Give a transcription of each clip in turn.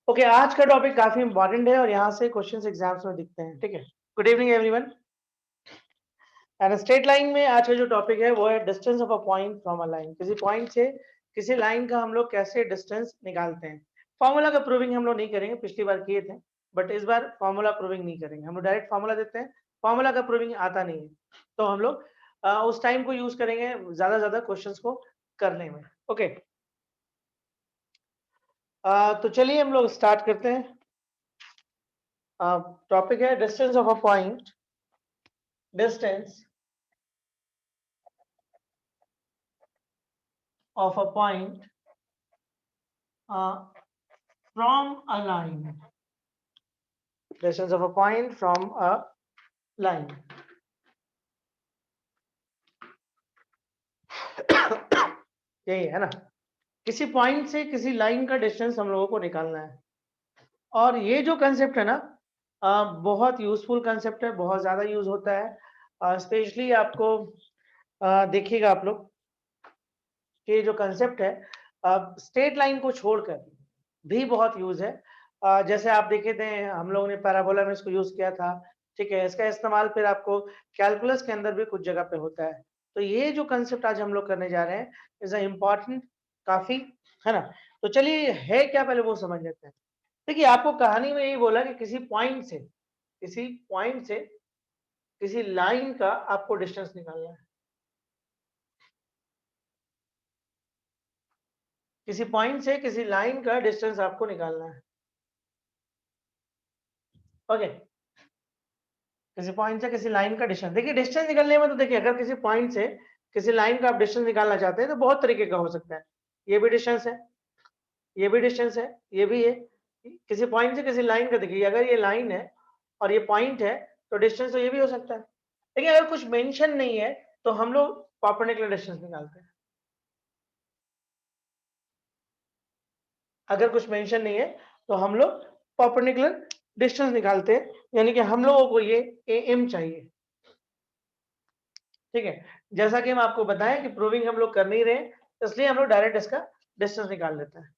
Okay, आज का topic काफी इंपॉर्टेंट है और यहाँ से क्वेश्चंस एग्जाम्स में दिखते हैं। ठीक है, good evening everyone. And straight line में आज का जो टॉपिक है वो है distance of a point from a line. किसी पॉइंट से किसी लाइन का हम लोग कैसे डिस्टेंस निकालते हैं। फॉर्मूला का प्रूविंग हम लोग नहीं करेंगे, पिछली बार किए थे, बट इस बार फॉर्मूला प्रूविंग नहीं करेंगे। हम लोग डायरेक्ट फॉर्मूला देते हैं, फॉर्मूला का प्रूविंग आता नहीं है, तो हम लोग उस टाइम को यूज करेंगे ज्यादा क्वेश्चन को करने में। ओके, तो चलिए हम लोग स्टार्ट करते हैं। टॉपिक है distance of a point, distance of a point from a line. Distance of a point from a line. यही है ना, किसी पॉइंट से किसी लाइन का डिस्टेंस हम लोगों को निकालना है। और ये जो कंसेप्ट है ना, बहुत यूजफुल कंसेप्ट है, बहुत ज्यादा यूज होता है। स्पेशली आपको देखिएगा आप लोग कि जो कंसेप्ट है स्ट्रेट लाइन को छोड़कर भी बहुत यूज है। जैसे आप देखे थे हम लोगों ने पैराबोला में इसको यूज किया था। ठीक है, इसका इस्तेमाल फिर आपको कैलकुलस के अंदर भी कुछ जगह पे होता है। तो ये जो कंसेप्ट आज हम लोग करने जा रहे हैं इज अ इम्पॉर्टेंट काफी, है ना। तो चलिए है क्या पहले वो समझ लेते हैं। देखिए, आपको कहानी में यही बोला कि किसी पॉइंट से किसी लाइन का आपको डिस्टेंस निकालना है। किसी पॉइंट से किसी लाइन का डिस्टेंस आपको निकालना है। ओके, किसी पॉइंट से किसी लाइन का डिस्टेंस। देखिए, डिस्टेंस निकालने में तो देखिए, अगर किसी पॉइंट से किसी लाइन का आप डिस्टेंस निकालना चाहते हैं तो बहुत तरीके का हो सकता है। ये भी डिस्टेंस है, ये भी डिस्टेंस है, ये भी है। किसी पॉइंट से किसी लाइन का, देखिए अगर ये लाइन है और ये पॉइंट है तो डिस्टेंस तो ये भी हो सकता है। लेकिन अगर कुछ मेंशन नहीं है तो हम लोग परपेंडिकुलर डिस्टेंस निकालते हैं। अगर कुछ मेंशन नहीं है तो हम लोग परपेंडिकुलर डिस्टेंस निकालते हैं, यानी कि हम लोगों को ये एम चाहिए। ठीक है, जैसा कि हम आपको बताएं कि प्रूविंग हम लोग कर नहीं रहे, इसलिए हम लोग डायरेक्ट इसका डिस्टेंस निकाल लेते हैं।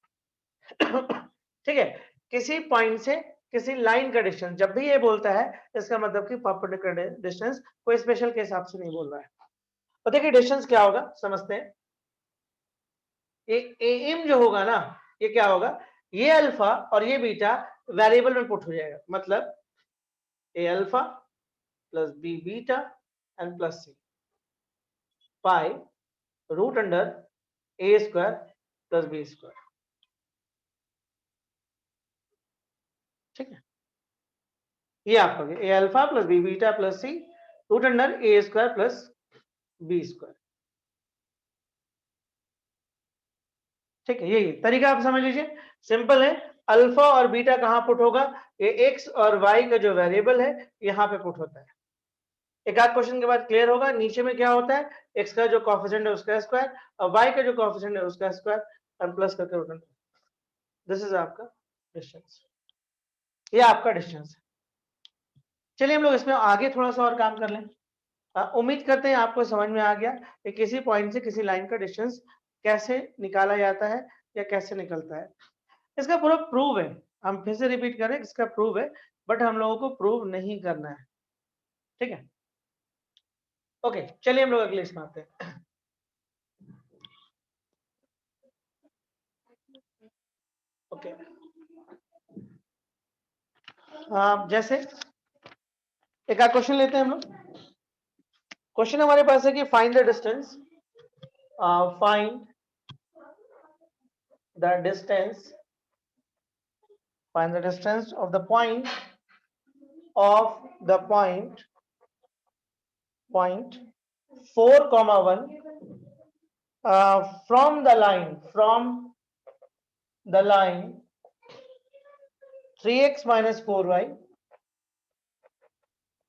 ठीक है, किसी पॉइंट से किसी लाइन का डिस्टेंस जब भी ये बोलता है इसका मतलब कि परपेंडिकुलर डिस्टेंस, कोई स्पेशल के हिसाब से नहीं बोल रहा है। तो देखिए डिस्टेंस क्या होगा समझते हैं। ये एम जो होगा ना, ये क्या होगा, ये अल्फा और ये बीटा वेरिएबल में पुट हो जाएगा। मतलब A alpha plus B beta and plus C pi root under A square plus B square. ठीक है, ये आपका A alpha plus B beta plus C root under A square plus B square. ठीक है, यही तरीका आप समझ लीजिए, सिंपल है। अल्फा और बीटा कहां पुट होगा, ये एक्स और वाई का जो वेरिएबल है यहाँ पे पुट होता है। एक आध क्वेश्चन के बाद क्लियर होगा। नीचे में क्या होता है, एक्स का जो कोएफिशिएंट है उसका स्क्वायर और वाई का जो कोएफिशिएंट है उसका स्क्वायर और प्लस करके रूट अंडर। दिस इज आपका डिस्टेंस, ये आपका डिस्टेंस है। चलिए हम लोग इसमें आगे थोड़ा सा और काम कर लें। उम्मीद करते हैं आपको समझ में आ गया कि किसी पॉइंट से किसी लाइन का डिस्टेंस कैसे निकाला जाता है या कैसे निकलता है। इसका पूरा प्रूव है, हम फिर से रिपीट करें, इसका प्रूव है, बट हम लोगों को प्रूव नहीं करना है। ठीक है, ओके, चलिए हम लोग अगले इसमें आते हैं। ओके, जैसे एक आध क्वेश्चन लेते हैं हम लोग। क्वेश्चन हमारे पास है कि find the distance, find the distance find the distance of the point point 4, 1 from the line 3x minus 4y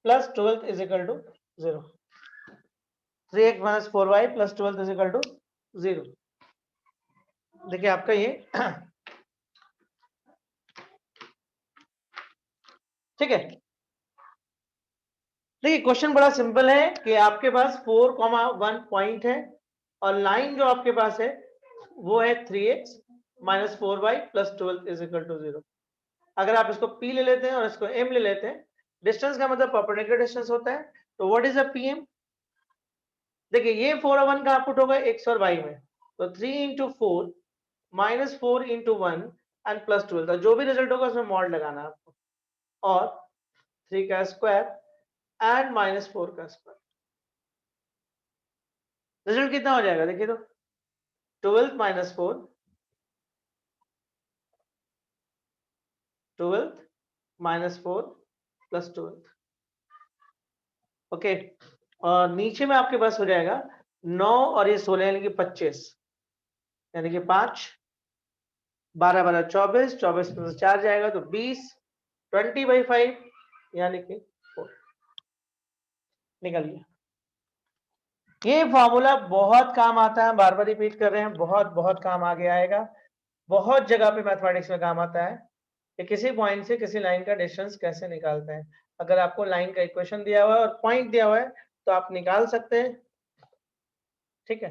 plus 12 is equal to 0. 3x minus 4y plus 12 is equal to 0. देखिए आपका ये ठीक है। देखिए question बड़ा simple है कि आपके पास 4, 1 पॉइंट है और लाइन जो आपके पास है वो है 3x minus 4y plus 12 is equal to 0. अगर आप इसको p ले लेते हैं और इसको m ले लेते हैं, डिस्टेंस का मतलब परपेंडिकुलर डिस्टेंस होता है। तो व्हाट इज अ pm? देखिए ये 4 और 1 कहाँ पुट होगा, x और y में, तो 3 into 4 minus 4 into 1 and plus 12, तो जो भी रिजल्ट होगा उसमें मॉड लगाना है आपको, और 3 का स्क्वायर एंड माइनस 4 का स्क्वायर। रिजल्ट कितना हो जाएगा देखिए, तो 12 माइनस 4, 12 माइनस 4 प्लस 12, ओके। और नीचे में आपके पास हो जाएगा 9 और ये 16 यानी कि 25, यानी कि 5, 12 12 24, 24 में 4 जाएगा तो 20, 20/5 यानी कि 4 निकल गया। ये फॉर्मूला बहुत काम आता है, बार बार रिपीट कर रहे हैं, बहुत बहुत काम आगे आएगा, बहुत जगह पे मैथमेटिक्स में काम आता है कि किसी पॉइंट से किसी लाइन का डिस्टेंस कैसे निकालते हैं। अगर आपको लाइन का इक्वेशन दिया हुआ है और पॉइंट दिया हुआ है तो आप निकाल सकते हैं, ठीक है,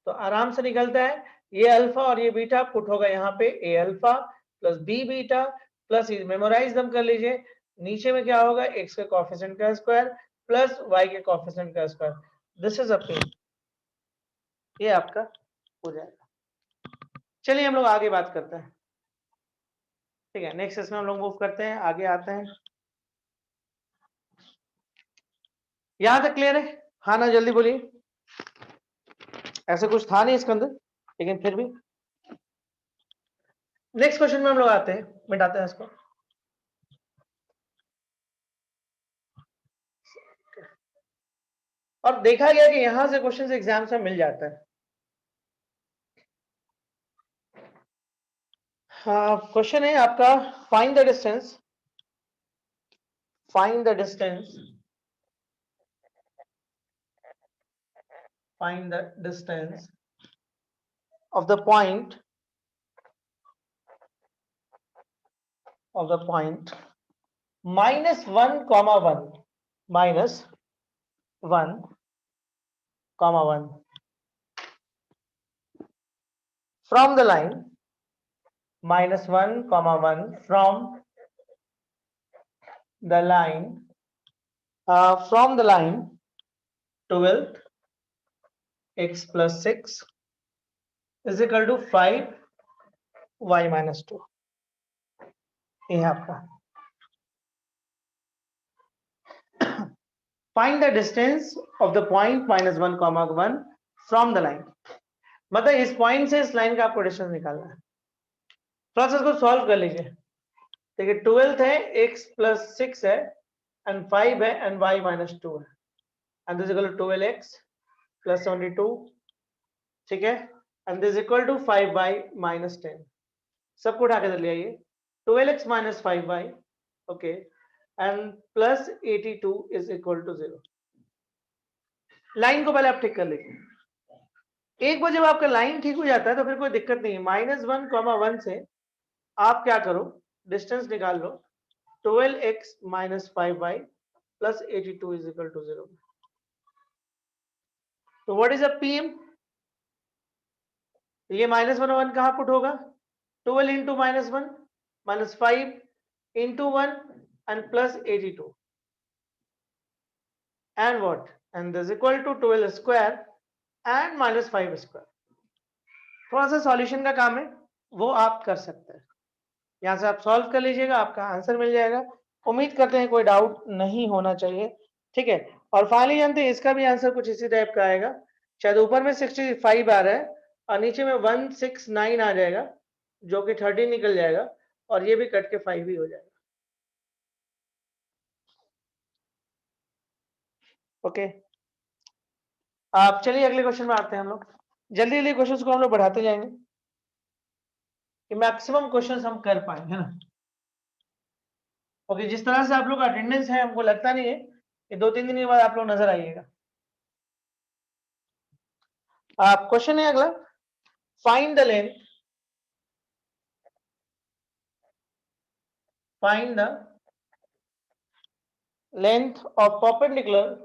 तो आराम से निकलता है। ये अल्फा और ये बीटा पुट होगा यहाँ पे, A alpha plus B beta plus, memorise दम कर लीजिए, नीचे में क्या होगा, एक्स के कोएफिशिएंट का स्क्वायर प्लस वाई के कोएफिशिएंट का square, this is a p, ये आपका हो जाएगा। चलिए हम लोग आगे बात करते हैं, ठीक है, नेक्स्ट इसमें हम लोग मूव करते हैं, आगे आते हैं। यहां तक क्लियर है? हाँ ना, जल्दी बोलिए, ऐसा कुछ था नहीं इसके अंदर, लेकिन फिर भी नेक्स्ट क्वेश्चन में हम लोग आते हैं, मिटाते हैं इसको। और देखा गया कि यहां से क्वेश्चन एग्जाम में मिल जाता है। हाँ, क्वेश्चन है आपका, find the distance, find the distance, find the distance of the point, of the point -1, 1, -1, 1 from the line, -1, 1 from the line, from the line 12 x plus 6 is equal to 5 y minus 2, ये है आपका। Find the distance of the point -1, 1 from the line, मतलब इस point से इस line का आपको distance निकालना है। थोड़ा सा इसको सॉल्व कर लीजिए, देखिए 12 है, x प्लस 6 है एंड 5 है एंड y माइनस 2 है, and this equal to 12x plus 72, ठीक है, and this equal to 5y minus 10, सबको उठा के लिया ये 12x minus 5y, okay, and plus 82 is equal to 0। Line को पहले आप ठीक कर लीजिए, एक बार जब आपका लाइन ठीक हो जाता है तो फिर कोई दिक्कत नहीं है। -1, 1 से आप क्या करो, डिस्टेंस निकाल लो, 12x minus 5y plus 82 is equal to 0। तो व्हाट इज अ pm? ये -1 और 1 कहां पुट होगा, 12 into -1 -5 into 1 and plus 82 and what, and this equal to 12 square and -5 square. थोड़ा सा सॉल्यूशन का काम है, वो आप कर सकते हैं, यहाँ से आप सॉल्व कर लीजिएगा, आपका आंसर मिल जाएगा। उम्मीद करते हैं कोई डाउट नहीं होना चाहिए, ठीक है। और फाइनली जानते हैं इसका भी आंसर कुछ इसी टाइप का आएगा, शायद ऊपर में 65 आ रहा है और नीचे में 169 आ जाएगा, जो कि 30 निकल जाएगा, और ये भी कट के 5 ही हो जाएगा, ओके। आप चलिए अगले क्वेश्चन में आते हैं हम लोग, जल्दी जल्दी क्वेश्चंस को हम लोग बढ़ाते जाएंगे कि मैक्सिमम क्वेश्चंस हम कर पाए, है ना। ओके, जिस तरह से आप लोग अटेंडेंस है, हमको लगता नहीं है कि 2-3 दिन के बाद आप लोग नजर आइएगा। आप क्वेश्चन है अगला, find the length, find the length of perpendicular,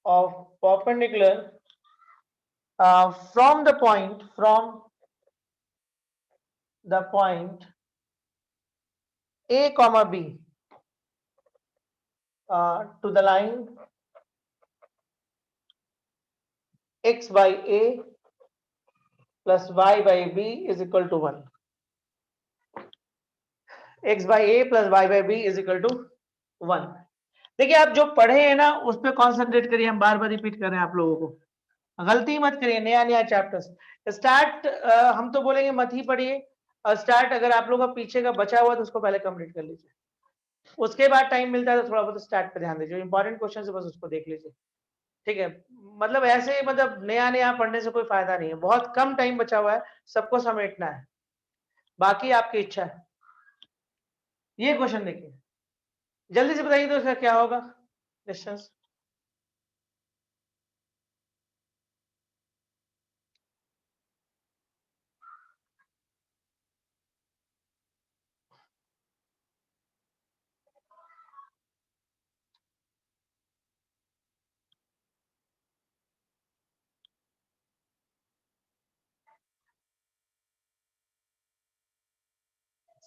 of perpendicular from the point, from the point A comma B to the line x by A plus y by B is equal to 1. x by A plus y by B is equal to 1. देखिए आप जो पढ़े हैं ना उस पर concentrate करिए, हम बार बार रिपीट कर रहे हैं आप लोगों को, गलती मत करिए। नया नया चैप्टर्स स्टार्ट हम तो बोलेंगे मत ही पढ़िए, और स्टार्ट अगर आप लोगों का पीछे का बचा हुआ तो उसको पहले कंप्लीट कर लीजिए, उसके बाद टाइम मिलता है तो थोड़ा बहुत स्टार्ट पे ध्यान दीजिए, इंपॉर्टेंट क्वेश्चन है बस उसको देख लीजिए, ठीक है। मतलब ऐसे मतलब नया नया पढ़ने से कोई फायदा नहीं है, बहुत कम टाइम बचा हुआ है, सबको समेटना है, बाकी आपकी इच्छा है। ये क्वेश्चन देखिए, जल्दी से बताइए तो इसका क्या होगा डिस्टेंस।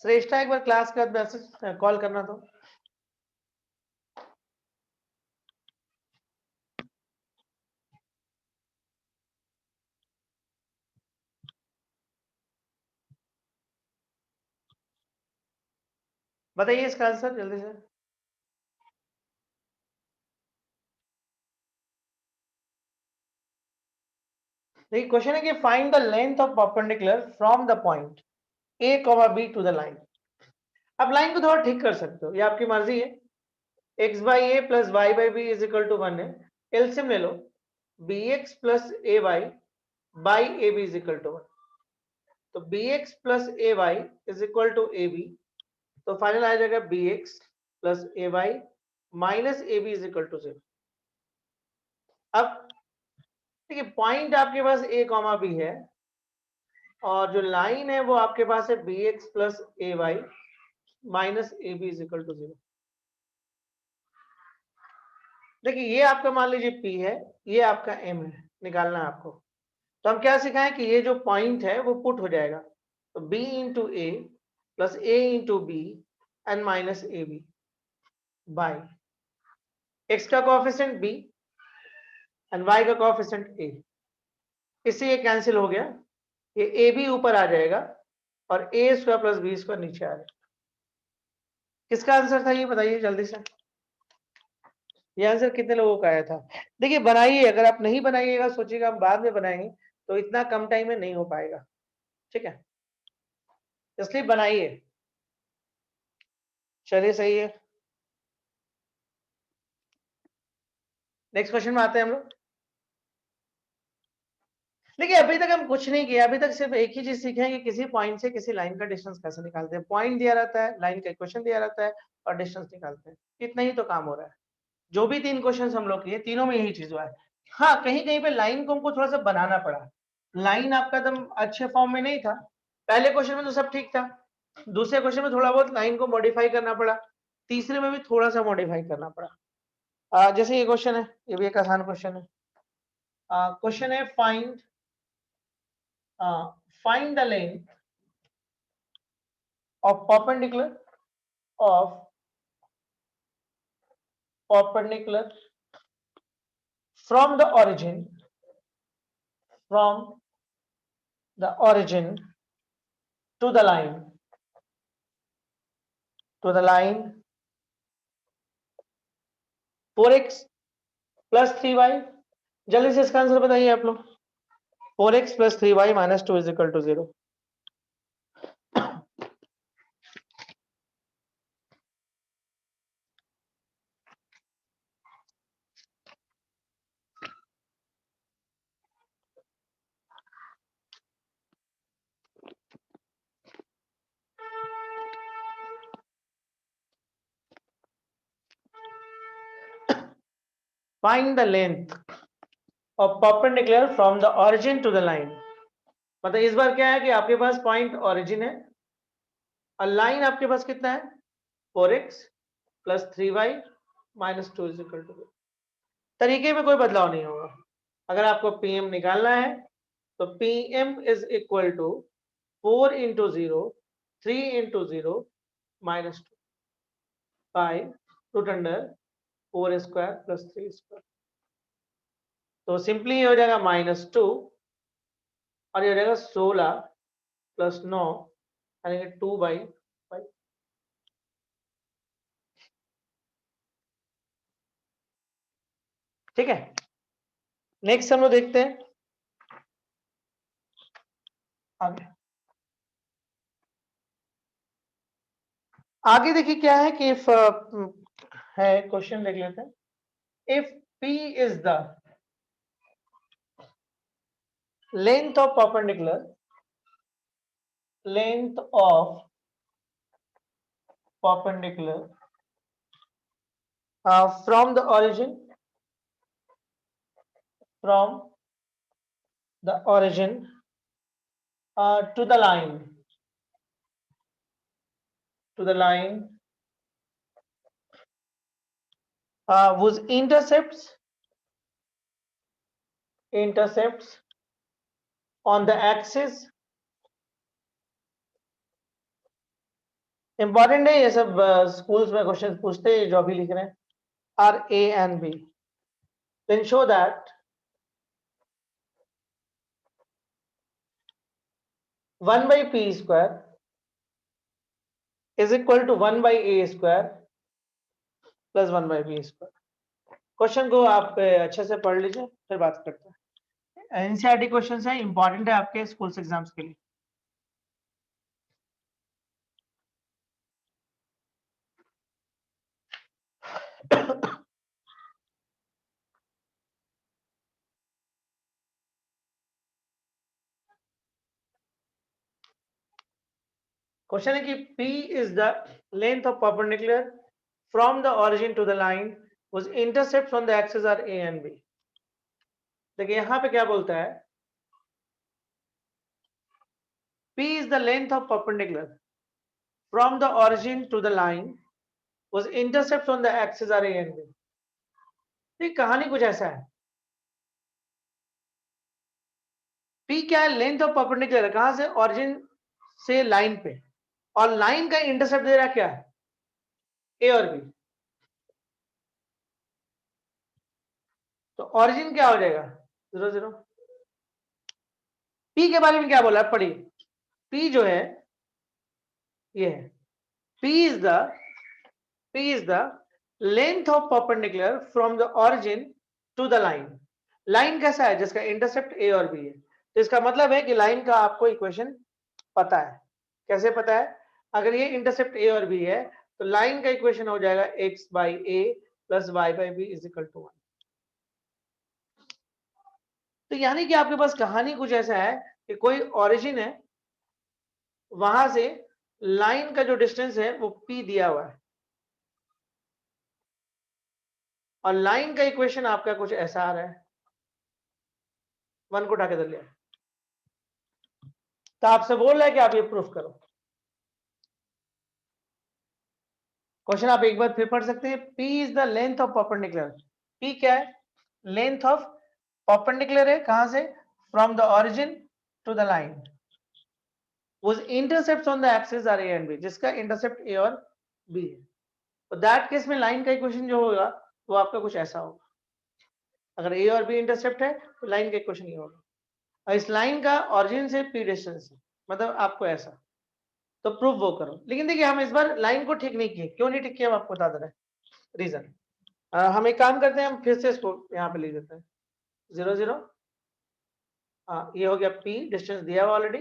श्रेष्ठा एक बार क्लास के बाद मैसेज कॉल करना तो। बताइए इसका आंसर जल्दी से। देखिए क्वेश्चन है कि find the length of perpendicular from the point A comma B to the line. अब लाइन को थोड़ा ठीक कर सकते हो, ये आपकी मर्जी है। X by A plus Y by B is equal to 1 है, एलसीएम ले लो, B X plus A Y by A B is equal to 1, तो B X plus A Y is equal to A B, तो final आ जाएगा B X plus A Y minus A B is equal to 0। अब देखिए point आपके पास ए comma B है, और जो लाइन है वो आपके पास है B X plus A Y minus A B is equal to 0। देखिए ये आपका मान लीजिए P है, ये आपका M है, निकालना है आपको। तो हम क्या सिखाएं कि ये जो पॉइंट है वो पुट हो जाएगा, तो B into A plus A into B and minus A B by X का कोएफिशिएंट B एंड y का कोएफिशिएंट A। इससे ये कैंसिल हो गया, ये ए बी ऊपर आ जाएगा और ए स्क्वायर प्लस बी स्क्वायर नीचे आ जाएगा। किसका आंसर था ये बताइए जल्दी से। ये आंसर कितने लोगों का आया था? देखिए बनाइए, अगर आप नहीं बनाइएगा सोचिएगा हम बाद में बनाएंगे तो इतना कम टाइम में नहीं हो पाएगा, ठीक है, इसलिए बनाइए। चलिए सही है, नेक्स्ट क्वेश्चन में आते हैं हम लोग। देखिए अभी तक हम कुछ नहीं किया, अभी तक सिर्फ एक ही चीज सीखे हैं कि किसी पॉइंट से किसी लाइन का डिस्टेंस कैसे निकालते हैं। पॉइंट दिया रहता है, लाइन का इक्वेशन दिया रहता है और डिस्टेंस निकालते हैं, इतना ही तो काम हो रहा है। जो भी 3 क्वेश्चन हम लोग किए तीनों में यही चीज हुआ है। हाँ कहीं कहीं पे लाइन को हमको थोड़ा सा बनाना पड़ा, लाइन आपका एकदम अच्छे फॉर्म में नहीं था, पहले क्वेश्चन में तो सब ठीक था, दूसरे क्वेश्चन में थोड़ा बहुत लाइन को मॉडिफाई करना पड़ा, तीसरे में भी थोड़ा सा मॉडिफाई करना पड़ा। जैसे ये क्वेश्चन है, ये भी एक आसान क्वेश्चन है। क्वेश्चन है find the length of perpendicular from the origin to the line 4x plus 3y। जल्दी से इसका आंसर बताइए आप लोग। 4x plus 3y minus 2 is equal to 0। Find the length of perpendicular from the origin to the line। मतलब इस बार क्या है कि आपके पास पॉइंट ओरिजिन है और लाइन आपके पास कितना है 4x plus 3y minus 2 is equal to. तरीके में कोई बदलाव नहीं होगा। अगर आपको PM निकालना है तो PM is equal to 4 into 0, 3 into 0 minus 2 by root under 4 square plus 3 square। तो सिंपली हो जाएगा -2 और ये हो जाएगा 16 प्लस 9 यानी 2/5। ठीक है, नेक्स्ट हम लोग देखते हैं आगे। आगे देखिए क्या है कि इफ है क्वेश्चन देख लेते हैं। If P is the length of perpendicular from the origin to the line whose intercepts on the axis। Important है ये सब, स्कूल्स में क्वेश्चन पूछते हैं जो अभी लिख रहे हैं। Are A and B, then show that 1/p² is equal to 1/a² plus 1/b²। Question को आप अच्छे से पढ़ लीजिए, फिर बात करते हैं। एनसीईआरटी क्वेश्चन है, इंपॉर्टेंट है आपके स्कूल्स एग्जाम्स के लिए। क्वेश्चन है कि P is the length of perpendicular from the origin to the line whose intercepts on the axis are A and B। देखिए यहां पे क्या बोलता है, P is the length of perpendicular from the origin to the line whose intercepts on the axis are A and B। तो कहानी कुछ ऐसा है, P क्या है, लेंथ ऑफ परपेंडिकुलर, कहां से, ऑरिजिन से लाइन पे, और लाइन का इंटरसेप्ट दे रहा क्या है, ए और बी। तो ऑरिजिन क्या हो जाएगा, 0 0। P के बारे में क्या बोला है पढ़िए, P जो है ये है, P is the length of perpendicular from the origin to the line। Line कैसा है, जिसका इंटरसेप्ट ए और बी है। तो इसका मतलब है कि लाइन का आपको इक्वेशन पता है। कैसे पता है, अगर ये इंटरसेप्ट ए और बी है तो लाइन का इक्वेशन हो जाएगा x/a plus y/b is equal to 1। तो यानी कि आपके पास कहानी कुछ ऐसा है कि कोई ओरिजिन है, वहां से लाइन का जो डिस्टेंस है वो p दिया हुआ है, और लाइन का इक्वेशन आपका कुछ ऐसा आ रहा है, 1 को उठा के दे लिया। तो आपसे बोल रहा है कि आप ये प्रूफ करो। क्वेश्चन आप एक बार फिर पढ़ सकते हैं, P is the length of perpendicular. P क्या है, लेंथ ऑफ परपेंडिकुलर है, कहां से, from the origin to the line whose intercepts on the axis are A and B, जिसका इंटरसेप्ट A और B है। तो दैट केस में लाइन का इक्वेशन जो होगा वो आपका कुछ ऐसा होगा। अगर A और B इंटरसेप्ट है तो लाइन का इक्वेशन ये होगा, और इस लाइन का ओरिजिन से P डिस्टेंस है, मतलब आपको ऐसा। तो प्रूफ वो करो। लेकिन देखिए हम इस बार लाइन को ठीक नहीं किए, क्यों नहीं ठीक किया हम आपको बता दे रहे हैं रीजन। हम एक काम करते हैं, हम फिर से इसको यहाँ पे लिख देते हैं 0 0। ये हो गया P, डिस्टेंस दिया हुआ already,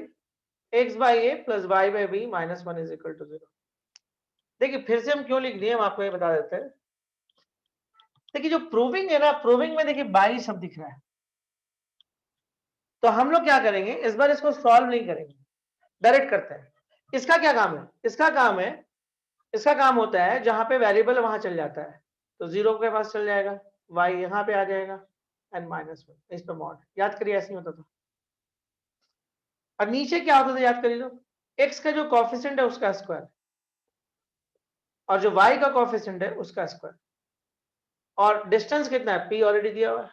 x/a plus y/b minus 1 is equal to 0। देखिए फिर से हम क्यों लिख दिए, हम आपको ये बता देते हैं। देखिए जो प्रूविंग है ना, प्रूविंग में देखिए बाई सब दिख रहा है। तो हम लोग क्या करेंगे, इस बार इसको सॉल्व नहीं करेंगे, डायरेक्ट करते हैं। इसका क्या काम है, इसका काम होता है जहां पे वेरिएबल वहां चल जाता है, तो 0 के पास चल जाएगा, y यहाँ पे आ जाएगा, एंड -1 इस पे मॉड। याद करिए ऐसे ही होता था। और नीचे क्या होता था याद करिए, लो x का जो कॉफिशिएंट है उसका स्क्वायर, और जो y का कॉफिशिएंट है उसका स्क्वायर, और डिस्टेंस कितना है, p ऑलरेडी दिया हुआ है।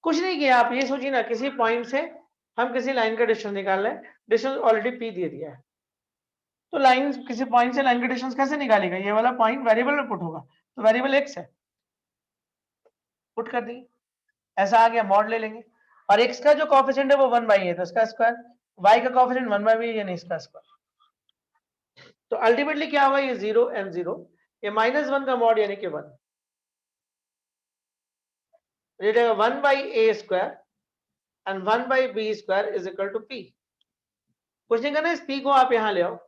कुछ नहीं किया, आप ये सोचिए ना, किसी पॉइंट से हम किसी लाइन का डिस्टेंस निकाल रहे हैं, डिस्टेंस ऑलरेडी p दे दिया है, तो लाइन किसी पॉइंट से लाइन का डिस्टेंस कैसे निकालेगा? ये वाला पॉइंट वेरिएबल में पुट होगा, तो वेरिएबल x है, पुट कर दी, ऐसा आ गया, मॉड ले लेंगे, और x का जो कोएफिशिएंट है वो 1 बाई है, तो इसका स्क्वायर, y का कोएफिशिएंट 1 बाई b यानी इसका स्क्वायर। तो अल्टीमेटली क्या हुआ, ये 0 and 0, ये -1 का मॉड यानी कि 1, ये 1 by a square and 1 by b square is equal to p। कुछ नहीं करना, इस p को आप यहां ले आओ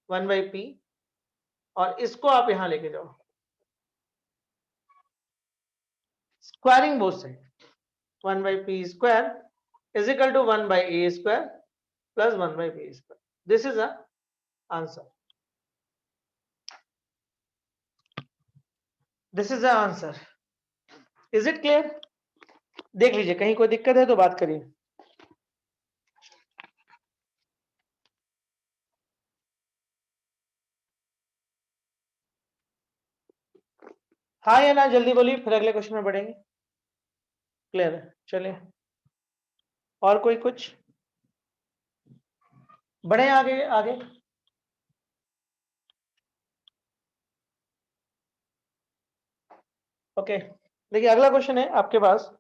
1 बाई p, और इसको आप यहां लेके जाओ, squaring both side, 1 by p square is equal to 1 by a square plus 1 by b square. This is the answer. This is the answer. Is it clear? देख लीजिए, कहीं कोई दिक्कत है तो बात करिए। हाँ या ना जल्दी बोलिए, फिर अगले क्वेश्चन में बढ़ेंगे। क्लियर है, चलिए और कोई कुछ, बढ़े आगे आगे। ओके, देखिए अगला क्वेश्चन है आपके पास।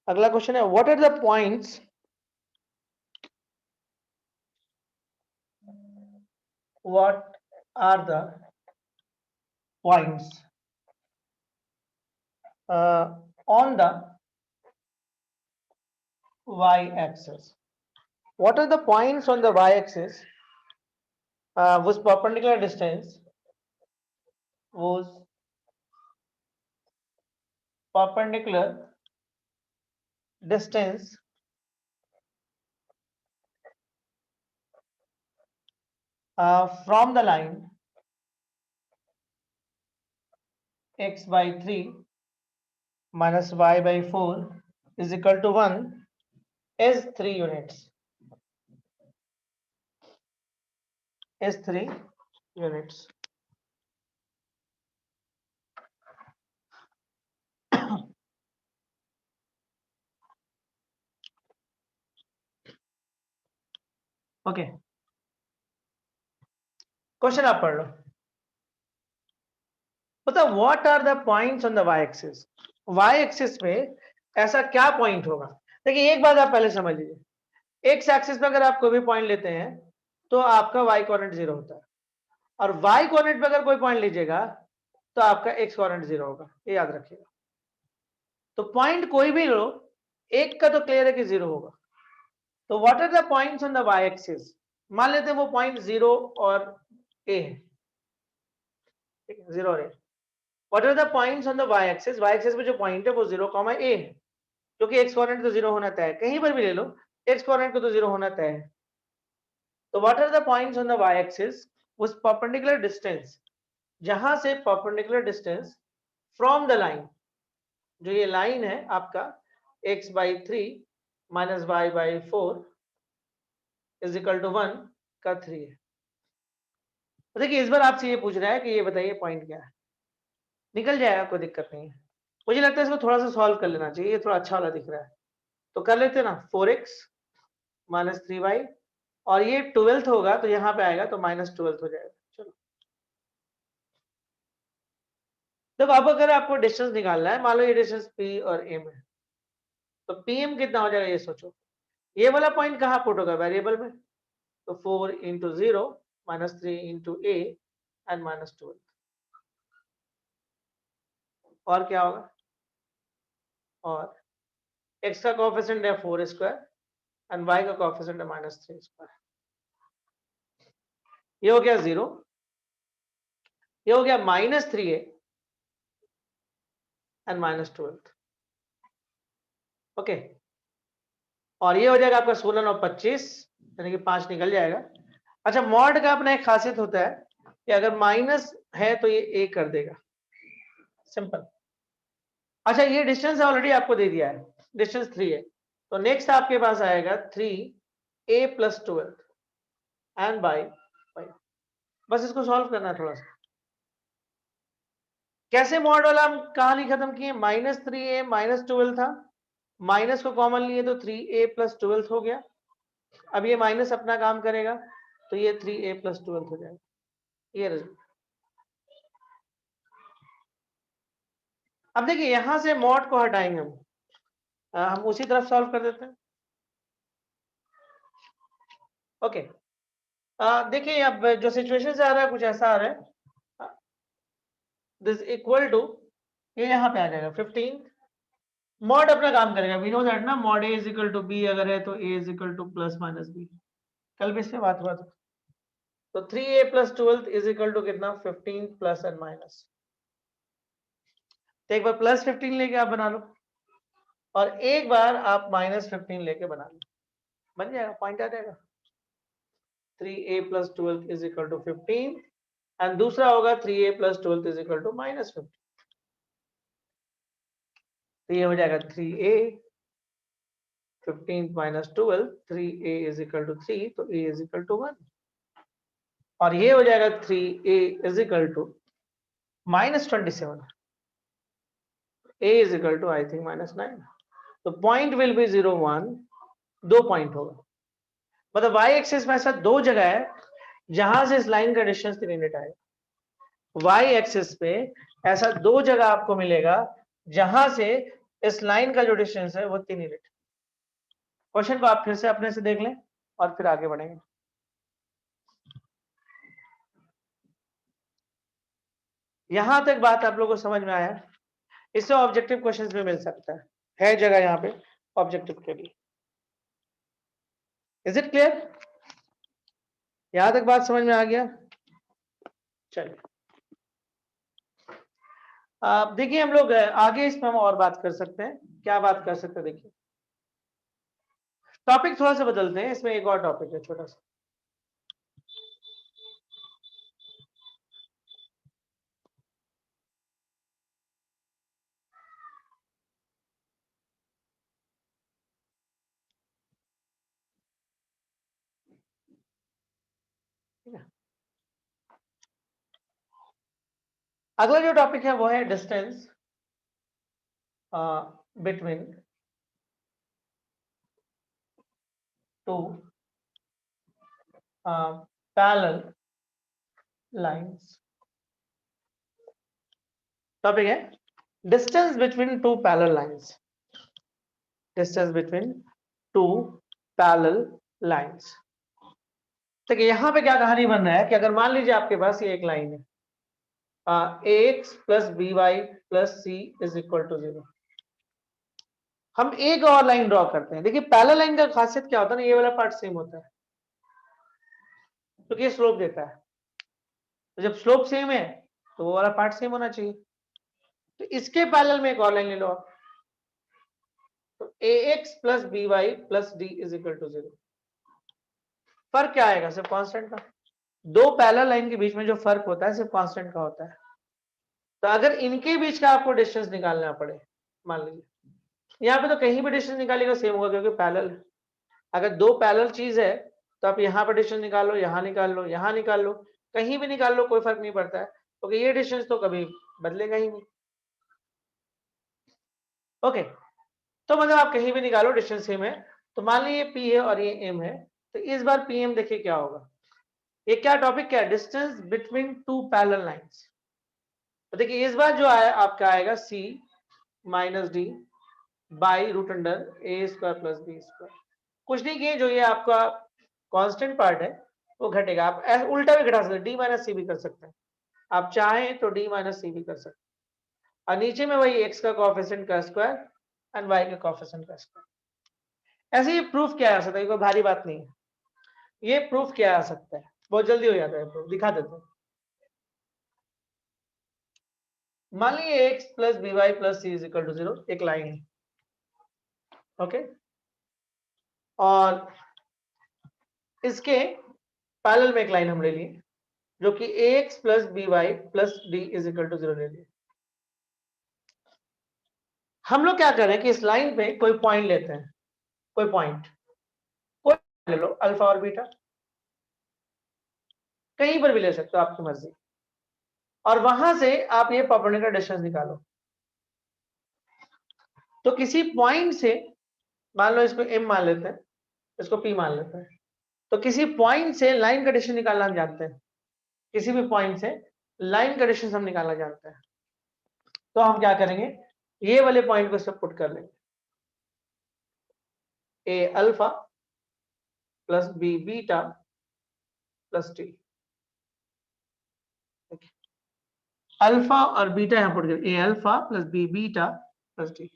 अगला क्वेश्चन है, what are the points on the y-axis? What are the points on the y-axis whose perpendicular distance from the line x by 3 minus y by 4 is equal to 1 is 3 units. Is 3 units. Okay, question आप पढ़ लो। पता what are the points on the Y axis? Y axis पे ऐसा क्या point होगा? देखिए एक बात आप पहले समझ लीजिए, एक्स एक्सिस पे अगर आप कोई भी पॉइंट लेते हैं तो आपका वाई कोऑर्डिनेट 0 होता है, और वाई कोऑर्डिनेट पे अगर कोई पॉइंट लीजिएगा तो आपका एक्स कोऑर्डिनेट 0 होगा, ये याद रखिएगा। तो पॉइंट कोई भी लो, एक का तो क्लियर है कि 0 होगा। तो what are the points on the Y axis? मान लेते हैं वो पॉइंट 0 और ए है, ठीक है, 0 और A. What are the points on the Y axis? Y axis पे जो पॉइंट है वो 0, ए है, क्योंकि एक्स कोऑर्डिनेट तो 0 होना तय है, कहीं पर भी ले लो एक्स कोऑर्डिनेट को तो 0 होना तय है। तो what are the points on the Y axis उस परपेंडिकुलर डिस्टेंस, जहां से perpendicular distance from the line, जो ये लाइन है आपका x by 3 minus y by 4 is equal to 1 का 3 है। तो देखिए इस बार आपसे ये पूछ रहा है कि ये बताइए पॉइंट क्या है, निकल जाएगा, कोई दिक्कत नहीं है। मुझे लगता है इसको थोड़ा सा सॉल्व कर लेना चाहिए, ये थोड़ा अच्छा वाला दिख रहा है, तो कर लेते हैं ना। 4x minus 3y, और ये 12th होगा तो यहाँ पे आएगा तो -12th हो जाएगा। चलो देखो, अब अगर आपको डिस्टेंस निकालना है, मान लो ये डिस्टेंस p और m है, तो pm कितना हो जाएगा ये सोचो। ये वाला पॉइंट कहाँ पुट होगा? वेरिएबल में, तो 4 into 0 minus 3 into a and minus 12। और क्या होगा? और x का कोएफिशिएंट है 4 स्क्वायर एंड y का कोएफिशिएंट है -3 स्क्वायर। ये हो गया 0, ये हो गया -3a एंड -12। ओके, और ये हो जाएगा आपका 16 और 25, यानी कि 5 निकल जाएगा। अच्छा, मॉड का अपना एक खासियत होता है कि अगर माइनस है तो ये a कर देगा, सिंपल। अच्छा, ये डिस्टेंस ऑलरेडी आपको दे दिया है, डिस्टेंस 3 है, तो नेक्स्ट आपके पास आएगा 3a plus 12 एंड बाई 5। बस इसको सॉल्व करना है थोड़ा सा। कैसे मॉड वाला हम कहानी खत्म किए? -3a -12 था, माइनस को कॉमन लिए तो 3a प्लस 12 हो गया। अब ये माइनस अपना काम करेगा तो ये 3a प्लस 12 हो जाएगा, ये रिजल्ट। अब देखिए यहां से मॉड को हटाएंगे हम उसी तरफ सॉल्व कर देते हैं। ओके, देखिए अब जो सिचुएशन से आ रहा है कुछ ऐसा आ रहा है, दिस इक्वल टू, ये यहां पे आ जाएगा 15, मॉड अपना काम करेगा। वी नो दैट ना, mod a is equal to b अगर है तो a is equal to plus minus b, कल भी इस पे बात हुआ था। तो 3a plus 12 is equal to कितना, 15 प्लस एंड माइनस। तो एक बार प्लस 15 लेके आप बना लो और एक बार आप माइनस 15 लेके बना लो, बन जाएगा, पॉइंट आ जाएगा। 3a plus 12 is equal to 15 and दूसरा होगा 3a plus 12 is equal to minus 15। तो ये हो जाएगा 3a 15 minus 12, 3a is equal to 3, तो a इज इक्वल टू 1। और ये हो जाएगा 3a इज इक्वल टू माइनस 27, a is equal to I think minus 9। तो पॉइंट विल बी 0 1, 2 पॉइंट होगा। मतलब y एक्सिस में ऐसा दो जगह है जहां से इस लाइन का डिस्टेंस 3 यूनिट आएगा। y एक्सिस पे ऐसा दो जगह आपको मिलेगा जहां से इस लाइन का जो डिस्टेंस है वो 3 यूनिट। क्वेश्चन को आप फिर से अपने से देख लें और फिर आगे बढ़ेंगे। यहां तक बात आप लोगों को समझ में आया? इससे ऑब्जेक्टिव क्वेश्चंस भी मिल सकता है जगह यहाँ पे ऑब्जेक्टिव के लिए। Is it clear? यहां तक बात समझ में आ गया? चलिए देखिए हम लोग आगे इसमें हम और बात कर सकते हैं। क्या बात कर सकते हैं? देखिए टॉपिक थोड़ा सा बदलते हैं, इसमें एक और टॉपिक है छोटा सा। अगला जो टॉपिक है वो है distance between two parallel lines. Topic है distance between two parallel lines. Distance between two parallel lines. ठीक है, यहां पे क्या कहानी बन रहा है कि अगर मान लीजिए आपके पास ये एक लाइन है, ax plus B Y plus C is equal to 0। हम एक और लाइन ड्रॉ करते हैं। देखिए पैरेलल लाइन का खासियत क्या होता है ना, ये वाला पार्ट सेम होता है क्योंकि ये स्लोप देता है। तो जब स्लोप सेम है तो वो वाला पार्ट सेम होना चाहिए। तो इसके पैरेलल में एक और लाइन ले लो आप, तो ax plus B Y plus D is equal to 0। फर्क क्या आएगा? सिर्फ कांस्टेंट का। दो पैरेलल लाइन के बीच में जो फर्क होता है सिर्फ कांस्टेंट का होता है। तो अगर इनके बीच का आपको डिस्टेंस निकालना पड़े, मान लीजिए यहाँ पे, तो कहीं भी डिस्टेंस निकालेगा सेम होगा क्योंकि पैरेलल है। अगर दो पैरेलल चीज है तो आप यहाँ पर डिस्टेंस निकाल लो, यहाँ निकाल लो, यहाँ निकाल लो, कहीं भी निकाल लो, कोई फर्क नहीं पड़ता है क्योंकि ये डिस्टेंस तो कभी बदलेगा ही नहीं। ओके, तो मतलब आप कहीं भी निकालो डिस्टेंस सेम है। तो मान लीजिए पी है और ये एम है, तो इस बार पी एम देखिए क्या होगा। ये क्या टॉपिक क्या है? Distance between two parallel lines. तो देखिए इस बार जो आया आपका आएगा C minus D by root under A square plus B square. कुछ नहीं किए, जो ये आपका कांस्टेंट पार्ट है वो घटेगा। आप उल्टा भी घटा सकते हैं, डी माइनस सी भी कर सकते हैं। आप चाहें तो डी माइनस सी भी कर सकते हैं। और नीचे में वही एक्स का कोएफिशिएंट का स्क्वायर एंड वाई का कोएफिशिएंट का स्क्वायर। ऐसे ही प्रूफ किया जा सकता है, कोई भारी बात नहीं है। ये प्रूफ किया जा सकता है, बहुत जल्दी हो जाता है प्रूफ। दिखा देते हैं। मान लीजिए X plus B Y plus C is equal to 0 एक लाइन है, ओके। और इसके पैरेलल में एक लाइन हम ले लिए जो कि ax plus B Y plus D is equal to 0 ले लिए। हम लोग क्या करें कि इस लाइन पे कोई पॉइंट लेते हैं, कोई पॉइंट, कोई ले लो, अल्फा और बीटा, कहीं पर भी ले सकते हो, आपकी मर्जी। और वहां से आप ये परपेंडिकुलर डिस्टेंस निकालो। तो किसी पॉइंट से, मान लो इसको m मान लेते हैं, इसको p मान लेते हैं, तो किसी पॉइंट से लाइन का डिस्टेंस निकालना हम जानते हैं, किसी भी पॉइंट से लाइन का डिस्टेंस हम निकालना जानते हैं। तो हम क्या करेंगे, ये वाले पॉइंट को सब पुट कर लेंगे, a alpha plus b beta plus t, alpha और बीटा यहां पुट कर, a alpha plus b beta plus t,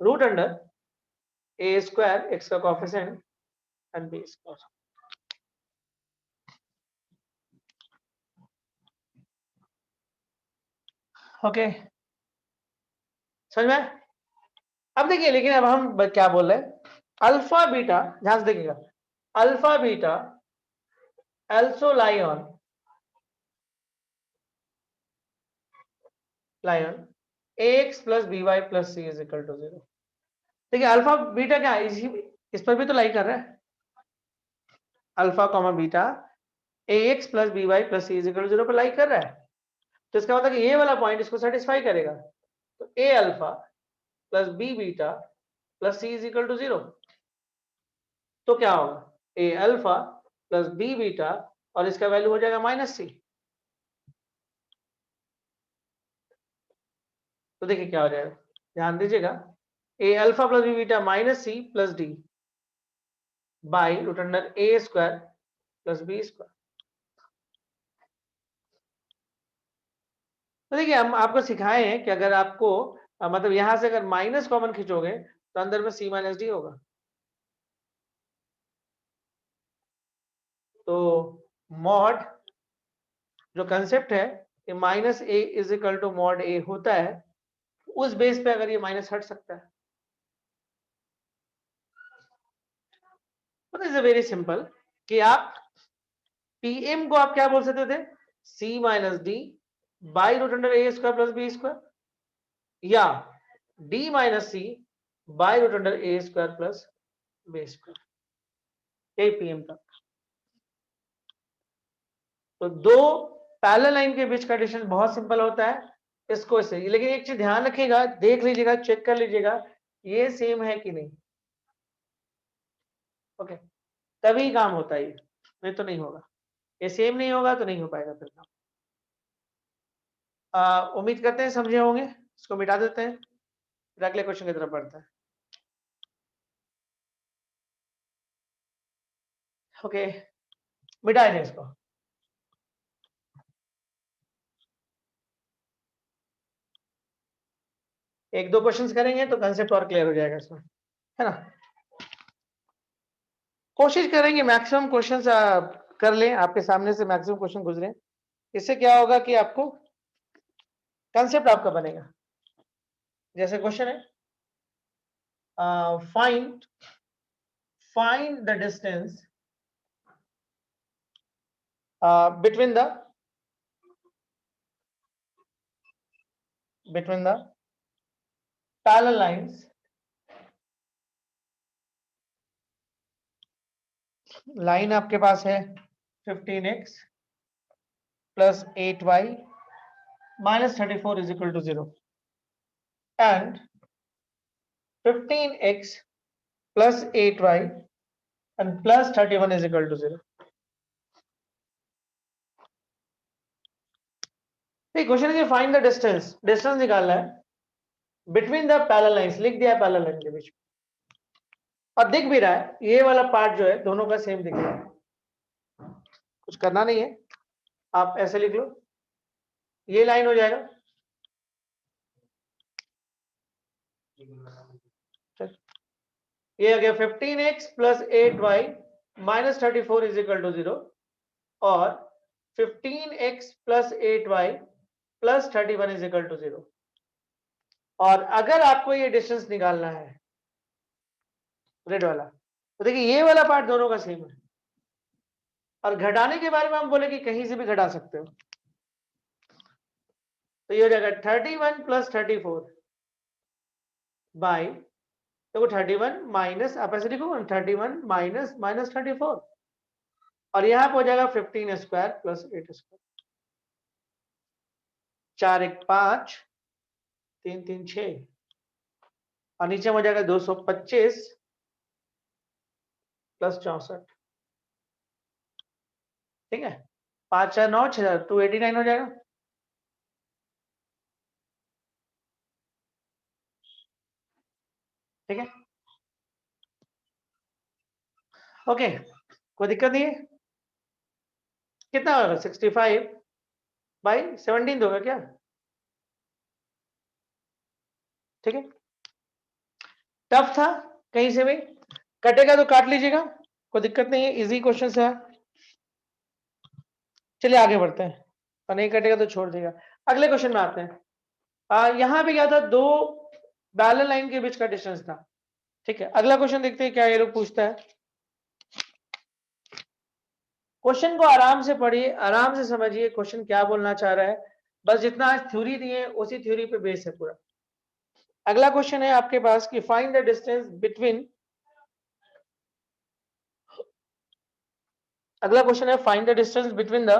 root under a square x का coefficient and b square. Okay, समझ में? अब देखिए, लेकिन अब हम क्या बोल रहे हैं, अल्फा बीटा, ध्यान से देखिएगा, alpha beta also lie on ax plus by plus c is equal to 0। देखिए अल्फा बीटा क्या है, इस पर भी तो लाई कर रहा है, alpha comma beta ax plus by plus c is equal to 0 पर लाई कर रहा है, तो इसका मतलब कि ये वाला पॉइंट इसको सेटिस्फाई करेगा, तो a alpha plus b beta plus c is equal to 0, तो क्या होगा, a alpha plus b beta और इसका वैल्यू हो जाएगा माइनस c। तो देखिए क्या हो जाएगा, ध्यान दीजिएगा, a alpha plus b beta minus c plus d by root under a square plus b square. तो देखिए हम आपको सिखाए हैं कि अगर आपको मतलब यहां से अगर माइनस कॉमन खींचोगे तो अंदर में c माइनस डी होगा, तो मॉड जो कंसेप्ट है कि minus A is equal to mod A होता है, उस बेस पे अगर ये माइनस हट सकता है, तो इज वेरी सिंपल कि आप पीएम को आप क्या बोल सकते थे, C minus D by root under A square plus B square, या D minus C by root under A square plus B square, यही पीएम का। तो दो पैरेलल लाइन के बीच का डिस्टेंस बहुत सिंपल होता है, इसको से, लेकिन एक चीज ध्यान रखिएगा, देख लीजिएगा, चेक कर लीजिएगा ये सेम है कि नहीं, ओके, तभी काम होता है, नहीं तो नहीं होगा, ये सेम नहीं होगा तो नहीं हो पाएगा फिर काम। उम्मीद करते हैं समझे होंगे, इसको मिटा देते हैं, फिर अगले क्वेश्चन की तरफ बढ़ते हैं। ओके, मिटा दें इसको, एक दो क्वेश्चंस करेंगे तो कंसेप्ट और क्लियर हो जाएगा इसमें, है ना। कोशिश करेंगे मैक्सिमम क्वेश्चंस कर लें, आपके सामने से मैक्सिमम क्वेश्चन गुजरे, इससे क्या होगा कि आपको कंसेप्ट आपका बनेगा। जैसे क्वेश्चन है, find the distance between the parallel lines, line आपके पास है 15x plus 8y minus 34 is equal to 0 and 15x plus 8y and plus 31 is equal to 0। Question है फाइंड द डिस्टेंस, डिस्टेंस निकालना है बिटवीन द पैरेलल लाइंस, लिख दिया parallel line के बीच में, और दिख भी रहा है ये वाला पार्ट जो है दोनों का सेम दिख रहा है, कुछ करना नहीं है, आप ऐसे लिख लो, ये लाइन हो जाएगा, ये आ गया 15x plus 8y minus 34 is equal to 0, और 15x plus 8y plus 31 is equal to 0। और अगर आपको ये डिस्टेंस निकालना है रेड वाला, तो देखिए ये वाला पार्ट दोनों का सेम है, और घटाने के बारे में हम बोले कि कहीं से भी घटा सकते हो, तो ये हो जाएगा 31 प्लस 34 बाई, देखो 31 माइनस, आप ऐसे लिखो 31 माइनस माइनस 34, और यहां पर हो जाएगा 15 स्क्वायर प्लस 8 स्क्वायर, 4 1 5 3 3 6 और नीचे में हो जाएगा 225 प्लस 64, ठीक है, 5 4 9 6 289 हो जाएगा। ठीक है, ओके, कोई दिक्कत नहीं है। कितना होगा 65 बाई 17 होगा क्या? ठीक है, टफ था कहीं से भी, कटेगा तो काट लीजिएगा, कोई दिक्कत नहीं है, इजी क्वेश्चन है। चलिए आगे बढ़ते हैं, और नहीं कटेगा तो छोड़ देगा। अगले क्वेश्चन में आते हैं। यहां पे क्या था, दो पैरेलल लाइन के बीच का डिस्टेंस था। ठीक है, अगला क्वेश्चन देखते हैं क्या ये लोग पूछता है। क्वेश्चन को आराम से पढ़िए, आराम से समझिए क्वेश्चन क्या बोलना चाह रहा है, बस जितना आज थ्योरी दिए उसी थ्योरी पे बेस है पूरा। अगला क्वेश्चन है आपके पास कि फाइंड द डिस्टेंस बिटवीन, अगला क्वेश्चन है find the distance between the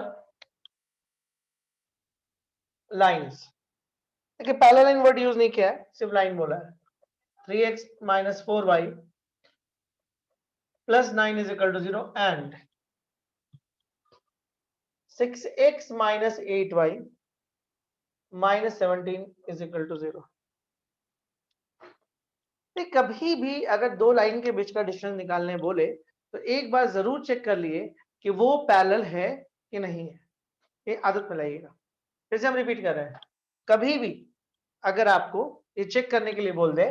lines. देखिए पहला लाइन वर्ड यूज नहीं किया है, सिर्फ लाइन बोला है। 3x minus 4y plus 9 is equal to 0 and 6x minus 8y minus 17 is equal to 0। कभी भी अगर दो लाइन के बीच का डिस्टेंस निकालने बोले तो एक बार जरूर चेक कर लिए कि वो पैरेलल है कि नहीं है, ये आदत में लाइएगा। फिर से हम रिपीट कर रहे हैं, कभी भी अगर आपको ये चेक करने के लिए बोल दे,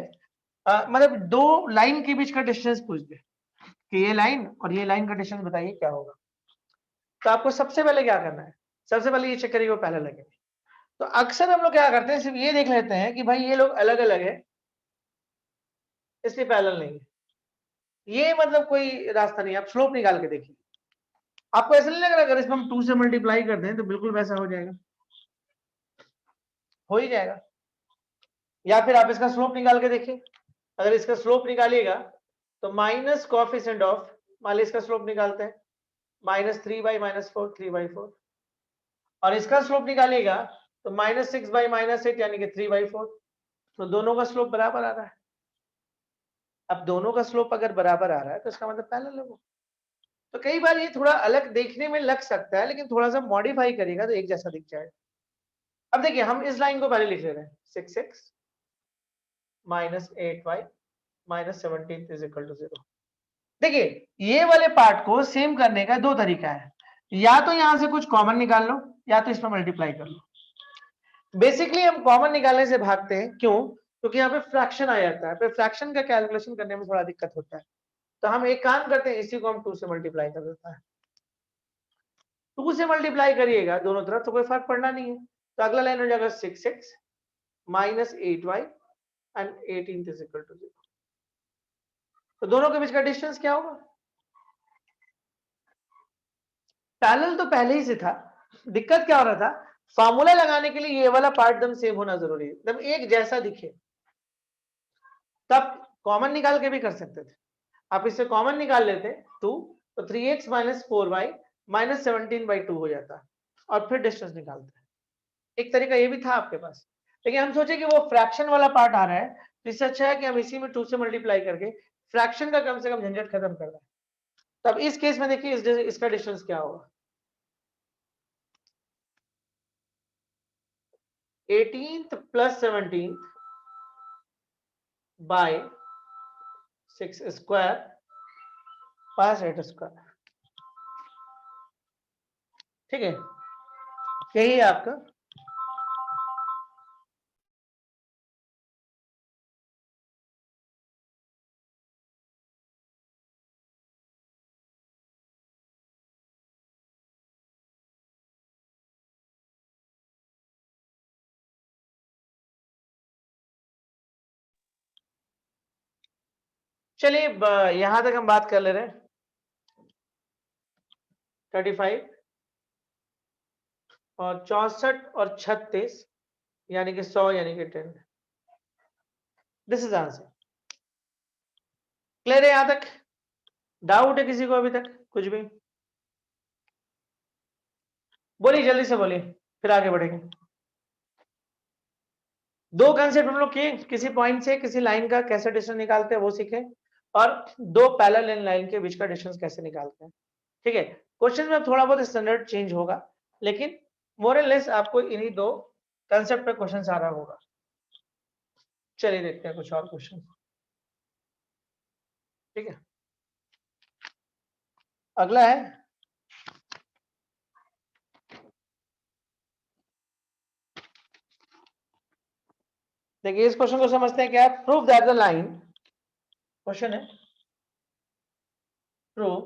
मतलब दो लाइन के बीच का डिस्टेंस पूछ दे कि ये लाइन और ये लाइन का डिस्टेंस बताइए क्या होगा, तो आपको सबसे पहले क्या करना है, सबसे पहले ये चेक करिए वो पैरेलल है। तो अक्सर हम लोग क्या करते हैं, सिर्फ ये देख लेते हैं कि भाई ये लोग अलग अलग है इसलिए पैरेलल नहीं है, ये मतलब कोई रास्ता नहीं। आप स्लोप निकाल के देखिए, आपको ऐसा नहीं लग रहा अगर इसमें हम 2 से मल्टीप्लाई करते हैं तो बिल्कुल वैसा हो जाएगा, हो ही जाएगा। या फिर आप इसका स्लोप निकाल के देखिए, अगर इसका स्लोप निकालिएगा तो माइनस कोएफिशिएंट ऑफ, मान लीजिए इसका स्लोप निकालते हैं -3/-4 3/4, और इसका स्लोप निकालिएगा तो -6/-8 यानी कि 3/4, तो दोनों का स्लोप बराबर आ रहा है। अब दोनों का स्लोप अगर बराबर आ रहा है तो इसका मतलब पैरेलल है वो। तो कई बार ये थोड़ा अलग देखने में लग सकता है, लेकिन थोड़ा सा मॉडिफाई करिएगा तो एक जैसा दिख जाएगा। अब देखिए हम इस लाइन को पहले लिख ले रहे हैं, 6x minus 8y minus 17 is equal to 0। देखिए ये वाले पार्ट को सेम करने का दो तरीका है, या तो यहां से कुछ कॉमन निकाल लो या तो इसमें मल्टीप्लाई कर लो। बेसिकली हम कॉमन निकालने से भागते हैं, क्यों? क्योंकि यहाँ पे फ्रैक्शन आ जाता है, फिर फ्रैक्शन का कैलकुलेशन करने में थोड़ा दिक्कत होता है। तो हम एक काम करते हैं, इसी को हम 2 से मल्टीप्लाई कर देता है। 2 से मल्टीप्लाई करिएगा दोनों तरफ तो कोई फर्क पड़ना नहीं है, तो अगला लाइन हो जाएगा 6x minus 8y and 18 is equal to 0। तो दोनों के बीच का डिस्टेंस क्या होगा? पैरेलल तो पहले ही से था, दिक्कत क्या हो रहा था, फार्मूला लगाने के लिए ये वाला पार्ट एकदम सेम होना जरूरी है, एकदम एक जैसा दिखे, तब कॉमन निकाल के भी कर सकते थे। आप इससे कॉमन निकाल लेते 2, तो 3x minus 4y minus 17/2 हो जाता, और फिर डिस्टेंस निकालते। एक तरीका ये भी था आपके पास, लेकिन हम सोचे कि वो फ्रैक्शन वाला पार्ट आ रहा है, तो इससे अच्छा है कि हम इसी में 2 से मल्टीप्लाई करके फ्रैक्शन का कम से कम झंझट खत्म कर दें। तब इस केस में देखिए इसका डिस्टेंस क्या होगा, 18th plus 17th by 6 square pass 8 square. ठीक है, यही है आपका। चलिए यहां तक हम बात कर ले रहे हैं, 35 और 64 और 36 यानी कि 100 यानी कि 10। This is answer. क्लियर है यहां तक? डाउट है किसी को अभी तक कुछ भी? बोलिए जल्दी से बोलिए, फिर आगे बढ़ेंगे। दो कंसेप्ट हम लोग किए, किसी पॉइंट से किसी लाइन का कैसे डिस्टेंस निकालते हैं वो सीखे, और दो पैरेलल लाइन के बीच का डिस्टेंस कैसे निकालते हैं। ठीक है, क्वेश्चन में थोड़ा बहुत स्टैंडर्ड चेंज होगा, लेकिन मोर एंड लेस आपको इन्हीं दो कंसेप्ट पे क्वेश्चन आ रहा होगा। चलिए देखते हैं कुछ और क्वेश्चन। ठीक है, अगला है, देखिए इस क्वेश्चन को समझते हैं क्या है। Prove that the line, question है prove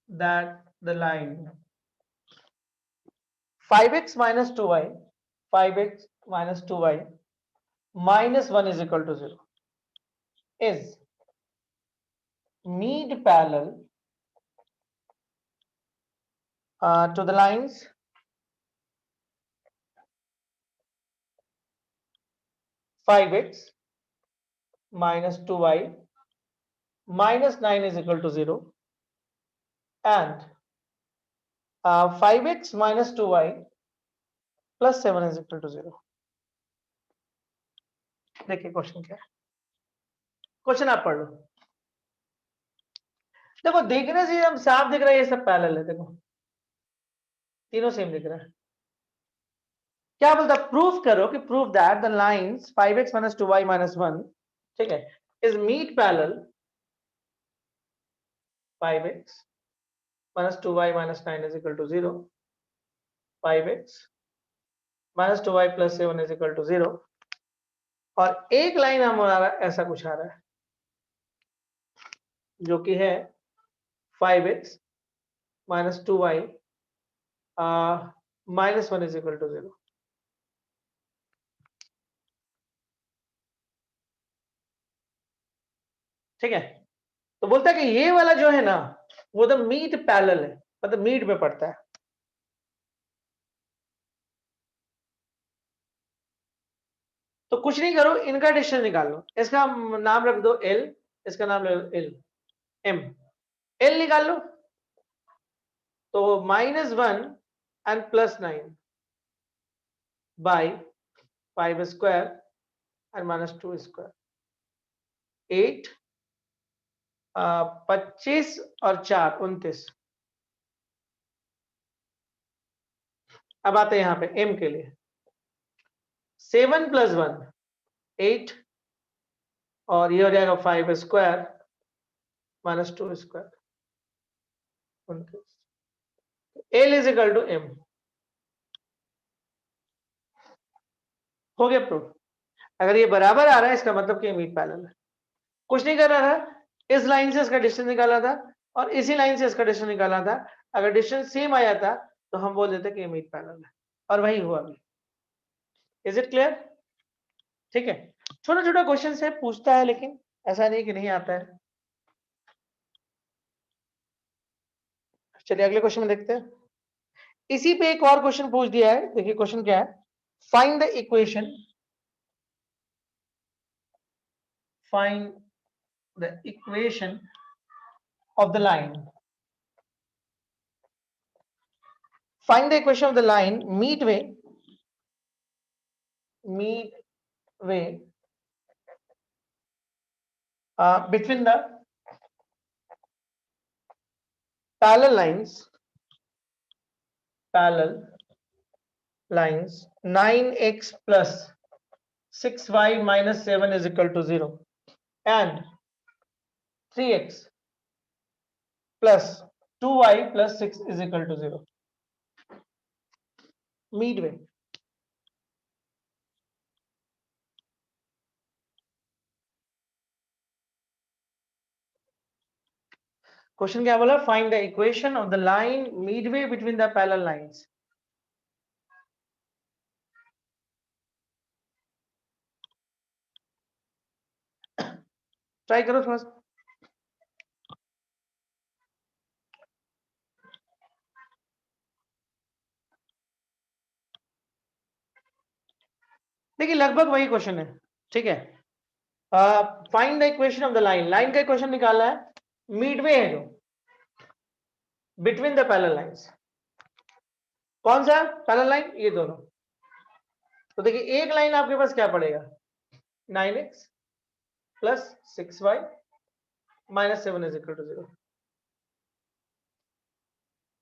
that the line 5x minus 2y, 5x minus 2y minus 1 is equal to 0 is meet parallel to the lines 5x minus 2y minus 9 is equal to 0 and 5x minus 2y plus 7 is equal to 0। देखिए question क्या है, question आप पढ़ लो। देखो देखने से हम साफ दिख रहा है ये सब पैरेलल है, देखो तीनों सेम दिख रहा है। क्या बोलता है, प्रूफ करो कि proof that the lines 5x minus 2y minus 1, ठीक है, is meet parallel 5x minus 2y minus 9 is equal to 0, 5x minus 2y plus 7 is equal to 0, और एक लाइन हमारा ऐसा कुछ आ रहा है जो कि है 5x minus 2y minus 1 is equal to 0। ठीक है, तो बोलता है कि ये वाला जो है ना वो तो मीट पैरेलल है, मतलब मीट में पड़ता है। तो कुछ नहीं करो, इनका डिस्टेंस निकाल लो, इसका नाम रख दो L, इसका नाम रख दो L, M, L निकाल लो, तो -1 and +9 by 5 square and -2 square, 8 25 और 4 29। अब आते हैं यहाँ पे M के लिए, 7 + 1 8 और ये हो जाएगा 5 square -2 square 29। L is equal to M, हो गया प्रूफ। अगर ये बराबर आ रहा है इसका मतलब कि मीट पैरेलल है। कुछ नहीं कर रहा था, इस लाइन से इसका डिस्टेंस निकाला था और इसी लाइन से इसका डिस्टेंस निकाला था। अगर डिस्टेंस सेम आ जाता तो हम बोल देते कि ये मीट पैरेलल है, और वही हुआ अभी। Is it clear? ठीक है, छोटा छोटा क्वेश्चन है, पूछता है, लेकिन ऐसा नहीं कि नहीं आता है। चलिए अगले क्वेश्चन में देखते हैं। इसी पे एक और क्वेश्चन पूछ दिया है, देखिए क्वेश्चन क्या है, find the equation, find the equation of the line, find the equation of the line midway between the parallel lines 9x plus 6y minus 7 is equal to 0 and 3x plus 2y plus 6 is equal to 0। midway, question क्या बोला, find the equation of the line Midway between the parallel lines. Try करो थोड़ा सा। देखिए लगभग वही question है, ठीक है। Find the equation of the line, line का इक्वेशन निकालना है, मिडवे है जो बिटवीन द पैरेलल लाइंस। कौन सा पैरेलल लाइन? ये दोनों। तो देखिए एक लाइन आपके पास क्या पड़ेगा, 9x plus 6y minus 7 is equal to 0।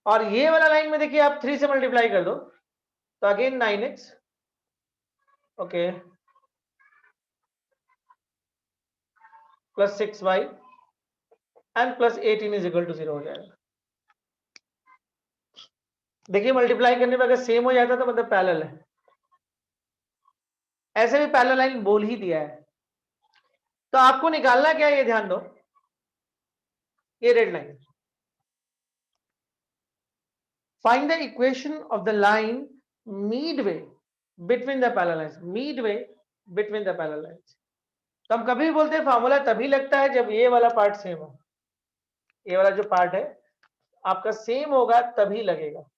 और ये वाला लाइन में देखिए आप 3 से मल्टीप्लाई कर दो तो again 9x, okay, plus 6y and plus 18 is equal to 0 हो जाएगा। देखिए मल्टीप्लाई करने पे अगर सेम हो जाता तो मतलब पैरेलल है, ऐसे भी पैरेलल लाइन बोल ही दिया है। तो आपको निकालना क्या है, ये ध्यान दो, ये red line, find the equation of the line Midway between the parallel lines, Midway between the parallel lines. तो हम कभी भी बोलते हैं फार्मूला तभी लगता है जब ये वाला पार्ट सेम हो, ये वाला जो पार्ट है आपका सेम होगा तभी लगेगा।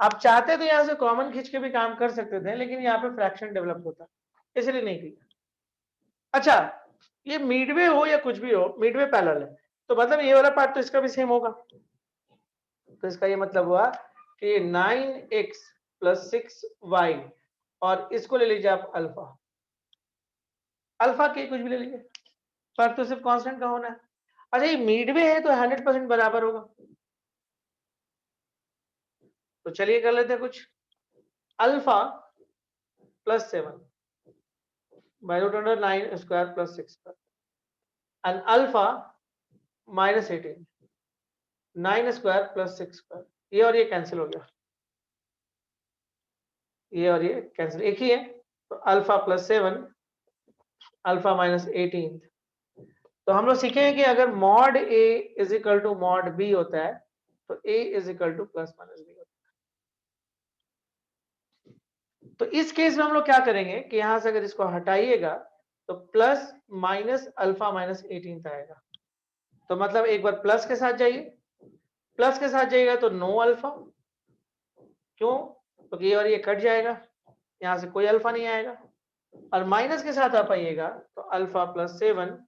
आप चाहते तो यहां से कॉमन खींच के भी काम कर सकते थे, लेकिन यहाँ पे फ्रैक्शन डेवलप होता इसलिए नहीं किया। अच्छा, ये मिडवे हो या कुछ भी हो, मिडवे पैरेलल है तो मतलब ये वाला पार्ट तो इसका भी सेम होगा। तो इसका ये मतलब हुआ कि 9x प्लस 6y और इसको ले लीजिए आप अल्फा, अल्फा के कुछ भी ले लीजिए, फर्क तो सिर्फ कांस्टेंट का होना है। अच्छा ये मिडवे है तो 100% बराबर होगा, तो चलिए कर लेते हैं कुछ। Alpha plus 7 by root under 9 square plus 6 square and alpha minus 18 9 square plus 6 square, ये और ये कैंसिल हो गया, ये और ये कैंसिल, एक ही है। तो अल्फा प्लस 7 अल्फा माइनस 18। तो हम लोग सीखे हैं कि अगर mod A is equal to mod B होता है तो A is equal to plus minus B होता है। तो इस केस में हम लोग क्या करेंगे कि यहां से अगर इसको हटाइएगा तो प्लस माइनस अल्फा माइनस 18 आएगा। तो मतलब एक बार प्लस के साथ जाइए, प्लस के साथ जाइएगा तो नो अल्फा, क्यों, क्योंकि ये और ये कट जाएगा, यहां से कोई अल्फा नहीं आएगा। और माइनस के साथ आप आइएगा तो alpha plus 7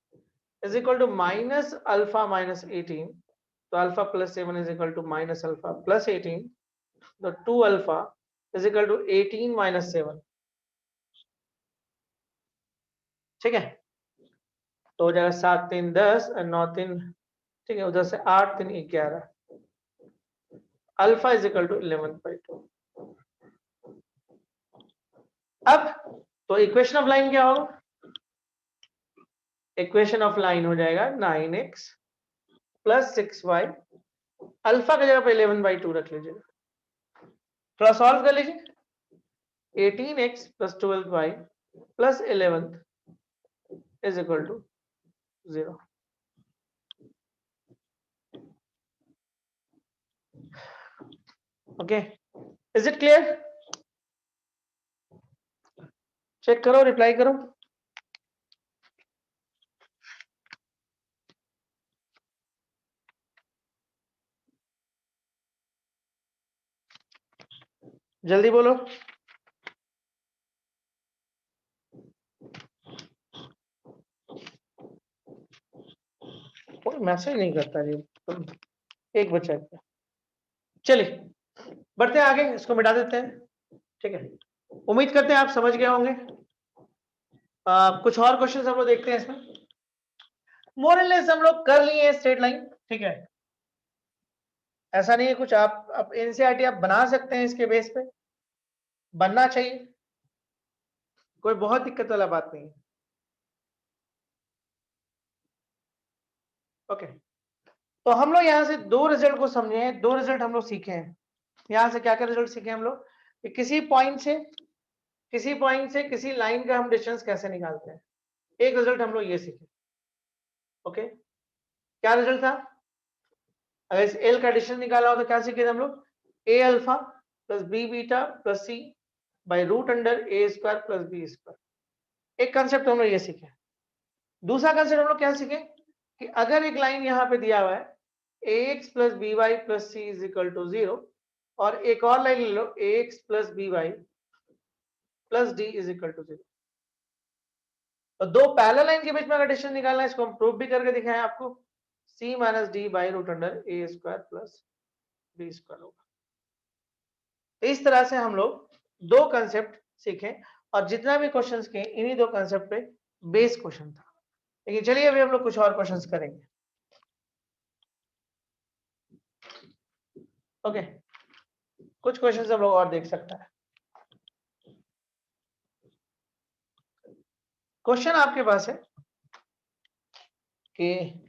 is equal to minus alpha minus 18। तो alpha plus 7 is equal to minus alpha plus 18, तो 2 alpha is equal to 18 minus 7। ठीक है, तो हो जाएगा 7 3 10 और 9 3, ठीक है, उधर से 8 3 11, अल्फा इज इक्वल टू 11/2। अब तो इक्वेशन ऑफ लाइन क्या होगा, इक्वेशन ऑफ लाइन हो जाएगा 9x प्लस 6y, अल्फा की जगह पे 11/2 रख लीजिएगा, थोड़ा सॉल्व कर लीजिए, 18x plus 12y plus 11 is equal to 0। Okay, is it clear? Check करो, रिप्लाई करो। जल्दी बोलो। कोई मैसेज नहीं करता जी, एक बच्चा। चलिए बढ़ते हैं आगे, इसको मिटा देते हैं। ठीक है, उम्मीद करते हैं आप समझ गए होंगे। कुछ और क्वेश्चन हम लोग देखते हैं इसमें। मोर और लेस हम लोग कर लिए स्ट्रेट लाइन, ठीक है, ऐसा नहीं है कुछ, आप एनसीईआरटी आप बना सकते हैं, इसके बेस पे बनना चाहिए, कोई बहुत दिक्कत वाला बात नहीं है। ओके, तो हम लोग यहाँ से दो रिजल्ट को समझे हैं, दो रिजल्ट हम लोग सीखे हैं। यहाँ से क्या क्या रिजल्ट सीखे हम लोग, कि किसी पॉइंट से किसी लाइन का हम डिस्टेंस कैसे निकालते हैं। एक रिजल्ट हम लोग ये सीखे। ओके, क्या रिजल्ट था, अगर इस एल का डिस्टेंस निकाला हो तो क्या सीखे थे हम लोग, A alpha plus B beta plus C by root under A square plus B square. एक कंसेप्ट हम लोग ये सीखे। दूसरा कंसेप्ट हम लोग क्या सीखे, कि अगर एक लाइन यहाँ पे दिया हुआ है ax plus B Y plus C is equal to 0, और एक और लाइन ले लो ax plus B Y plus D is equal to 0। तो दो पैरेलल लाइन के बीच में अगर डिस्टेंस निकालना है, इसको हम प्रूव भी करके दिखाएं आपको, c minus D by root under A square plus B square होगा। तो इस तरह से हम लोग दो कंसेप्ट सीखे और जितना भी क्वेश्चंस किए इन्हीं दो कंसेप्ट पे बेस क्वेश्चन था। लेकिन चलिए अभी हम लोग कुछ और क्वेश्चंस करेंगे। ओके, कुछ क्वेश्चंस हम लोग और देख सकते हैं। क्वेश्चन आपके पास है कि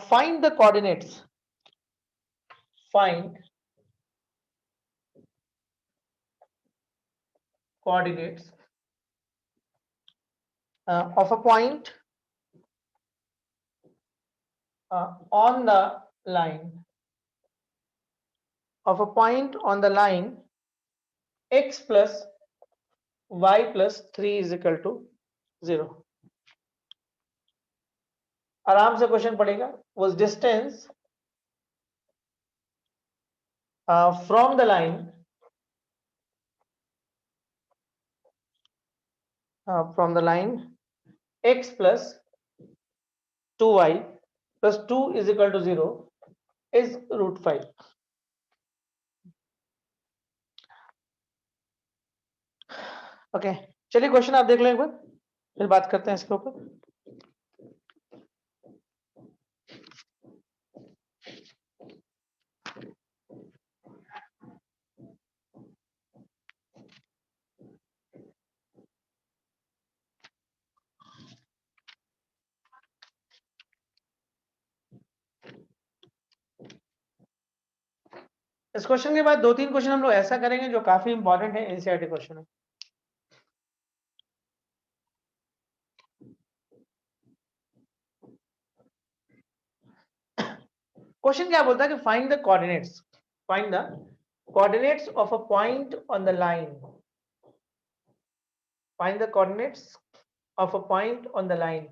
find the coordinates, find coordinates of a point on the line, of a point on the line x plus y plus 3 is equal to 0। आराम से क्वेश्चन पढ़ेगा। was distance from the line x plus 2y plus 2 is equal to 0 is √5। Okay, चलिए question आप देख लें एक बार, फिर बात करते हैं इसके ऊपर। इस क्वेश्चन के बाद दो तीन क्वेश्चन हम लोग ऐसा करेंगे जो काफी इंपॉर्टेंट है, एनसीईआरटी क्वेश्चन है। क्वेश्चन क्या बोलता है कि find the coordinates of a point on the line, find the coordinates of a point on the line.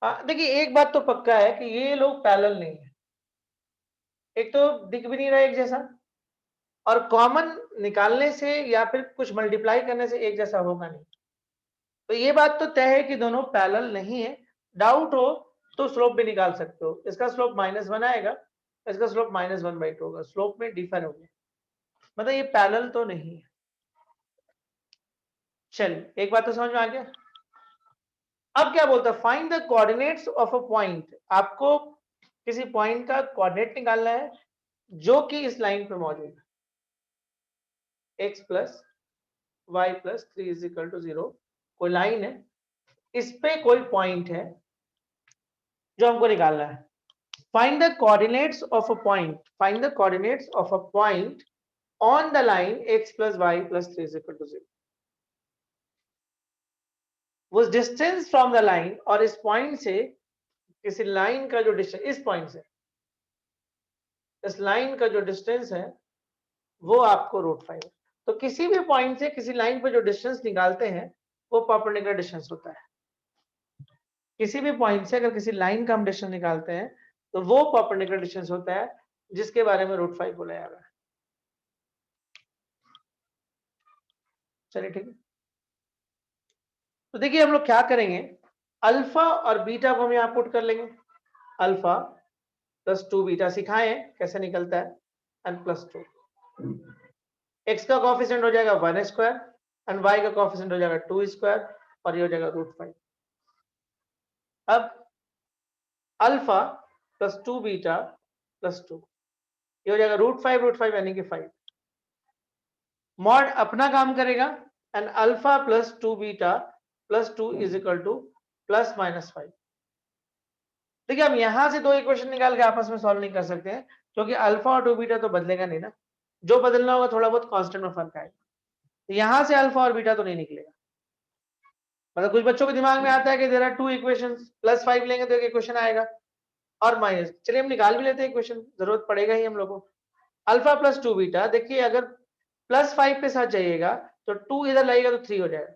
देखिए एक बात तो पक्का है कि ये लोग पैरेलल नहीं है, एक तो दिख भी नहीं रहा एक जैसा, और कॉमन निकालने से या फिर कुछ मल्टीप्लाई करने से एक जैसा होगा नहीं। तो ये बात तो तय है कि दोनों पैरेलल नहीं है। डाउट हो तो स्लोप भी निकाल सकते हो, इसका स्लोप -1 आएगा, इसका स्लोप -1/2 होगा, स्लोप में डिफर होगा, मतलब ये पैरेलल तो नहीं है। चलिए एक बात तो समझ में आ गया। अब क्या बोलता है, find the coordinates of a point. आपको किसी पॉइंट का कोऑर्डिनेट निकालना है जो कि इस लाइन पे मौजूद है, x plus Y plus 3 is equal to 0। कोई लाइन है, इस पे कोई पॉइंट है जो हमको निकालना है। Find the coordinates of a point. Find the coordinates of a point on the line x plus y plus 3 is equal to 0. वो डिस्टेंस फ्रॉम द लाइन, और इस पॉइंट से किसी लाइन का जो डिस्टेंस, इस पॉइंट से इस लाइन का जो डिस्टेंस है वो आपको √5 है। तो किसी भी पॉइंट से किसी लाइन पर जो डिस्टेंस निकालते हैं वो परपेंडिकुलर डिस्टेंस होता है। किसी भी पॉइंट से अगर किसी लाइन का हम डिस्टेंस निकालते हैं तो वो परपेंडिकुलर डिस्टेंस होता है, जिसके बारे में √5 बोला जा रहा है। चलिए ठीक है, तो देखिए हम लोग क्या करेंगे, अल्फा और बीटा को हम यहाँ पुट कर लेंगे। अल्फा प्लस 2 बीटा सिखाए कैसे निकलता है, एंड प्लस 2। एक्स का कोएफिशिएंट हो जाएगा 1 स्क्वायर एंड वाई का कोएफिशिएंट हो जाएगा 2 स्क्वायर, और ये हो जाएगा √5। अब अल्फा प्लस 2 बीटा प्लस 2, ये हो जाएगा √5 यानी कि 5। मॉड अपना काम करेगा and alpha plus 2 beta plus 2 is equal to ±5। देखिए हम यहां से दो इक्वेशन निकाल के आपस में सॉल्व नहीं कर सकते हैं, क्योंकि अल्फा और 2 बीटा तो बदलेगा नहीं ना, जो बदलना होगा थोड़ा बहुत कांस्टेंट में फर्क आएगा। तो यहां से अल्फा और बीटा तो नहीं निकलेगा। मतलब कुछ बच्चों के दिमाग में आता है कि देयर आर 2 इक्वेशंस, +5 लेंगे तो एक इक्वेशन आएगा और माइनस। चलिए हम निकाल भी लेते हैं इक्वेशन, जरूरत पड़ेगा ही हम लोगों को। अल्फा प्लस 2 बीटा, देखिए अगर +5 के साथ जाइएगा तो 2 इधर लगेगा तो 3 हो जाएगा।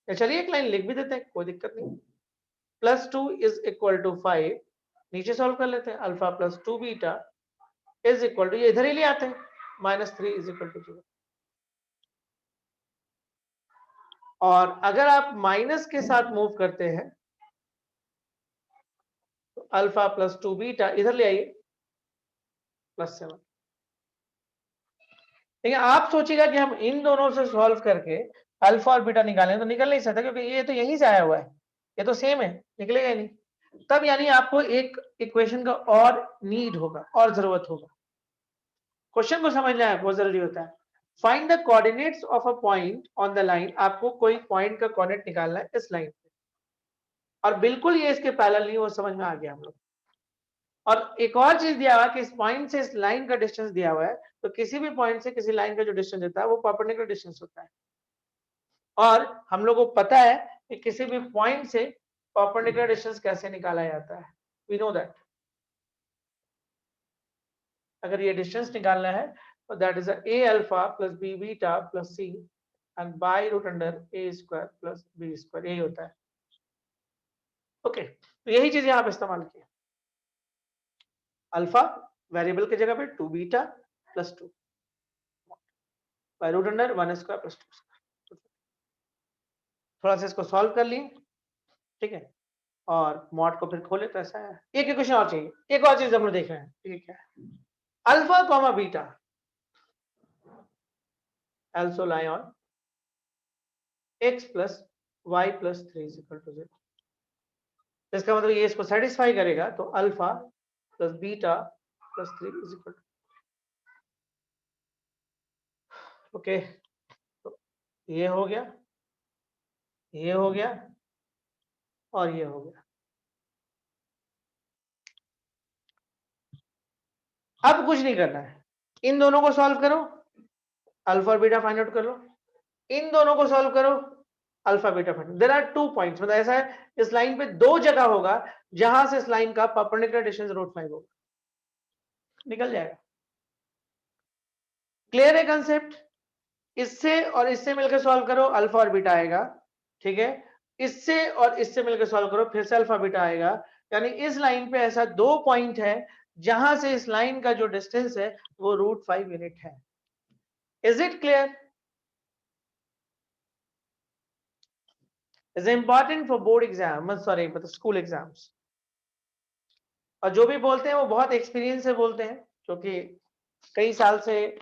तो चलिए एक लाइन लिख भी देते हैं, कोई दिक्कत नहीं। +2 इज इक्वल टू 5, नीचे सॉल्व कर लेते हैं। Alpha plus 2 beta is equal to, ये इधर ही ले आते हैं, -3 इज इक्वल टू 0। और अगर आप माइनस के साथ मूव करते हैं तो अल्फा प्लस 2 बीटा इधर ले आइए, +7। लेकिन आप सोचिएगा कि हम इन दोनों से सॉल्व करके अल्फा और बीटा निकालें तो निकल नहीं सकता, क्योंकि ये तो यहीं से आया हुआ है, ये तो सेम है, निकलेगा ही नहीं। तब यानी आपको एक इक्वेशन का और नीड होगा और जरूरत होगा। क्वेश्चन को समझना है बहुत जरूरी होता है। Find the coordinates of a point on the line, आपको कोई पॉइंट का कोऑर्डिनेट निकालना है इस लाइन पे, और बिल्कुल ये इसके पैरेलल नहीं, वो समझ में आ गया हम लोग। और एक और चीज दिया हुआ है कि इस पॉइंट से इस लाइन का डिस्टेंस दिया हुआ है, तो किसी भी पॉइंट से किसी लाइन का जो डिस्टेंस देता है वो परपेंडिकुलर डिस्टेंस होता है। और हम लोग को पता है कि किसी भी पॉइंट से परपेंडिकुलर डिस्टेंस कैसे निकाला जाता है, वी नो दैट। अगर ये डिस्टेंस निकालना है तो that is a alpha plus b beta plus c and by root under a square plus b square, यही होता है। ओके, तो यही चीज यहाँ पे इस्तेमाल की। अल्फा वेरिएबल की जगह पे 2 beta plus 2 by root under 1 square plus 2 square. थोड़ा सा इसको सॉल्व कर लिए, ठीक है, और मॉड को फिर खोले तो ऐसा है। एक क्वेश्चन और चाहिए, एक और चीज हम लोग देख रहे हैं, ठीक है, alpha comma beta also lie on x plus y plus 3 is equal to 0। इसका मतलब ये इसको सेटिस्फाई करेगा, तो alpha plus beta plus 3 is equal to, okay, तो ये हो गया, ये हो गया, और ये हो गया। अब कुछ नहीं करना है, इन दोनों को सॉल्व करो, अल्फा और बीटा फाइंड आउट कर लो, इन दोनों को सॉल्व करो, alpha beta find. There are 2 points, मतलब ऐसा है इस लाइन पे 2 जगह होगा जहां से इस लाइन का परपेंडिकुलर डिस्टेंस √5 होगा, निकल जाएगा। क्लियर है कंसेप्ट? इससे और इससे मिलकर सॉल्व करो, अल्फा और बीटा आएगा, ठीक है, इससे और इससे मिलकर सॉल्व करो, फिर से अल्फा बीटा आएगा। यानी इस लाइन पे ऐसा 2 पॉइंट है जहां से इस लाइन का जो डिस्टेंस है वो √5 यूनिट है। Is it clear? Is important for board exam, sorry मतलब स्कूल एग्जाम्स। और जो भी बोलते हैं वो बहुत एक्सपीरियंस से बोलते हैं, क्योंकि कई साल से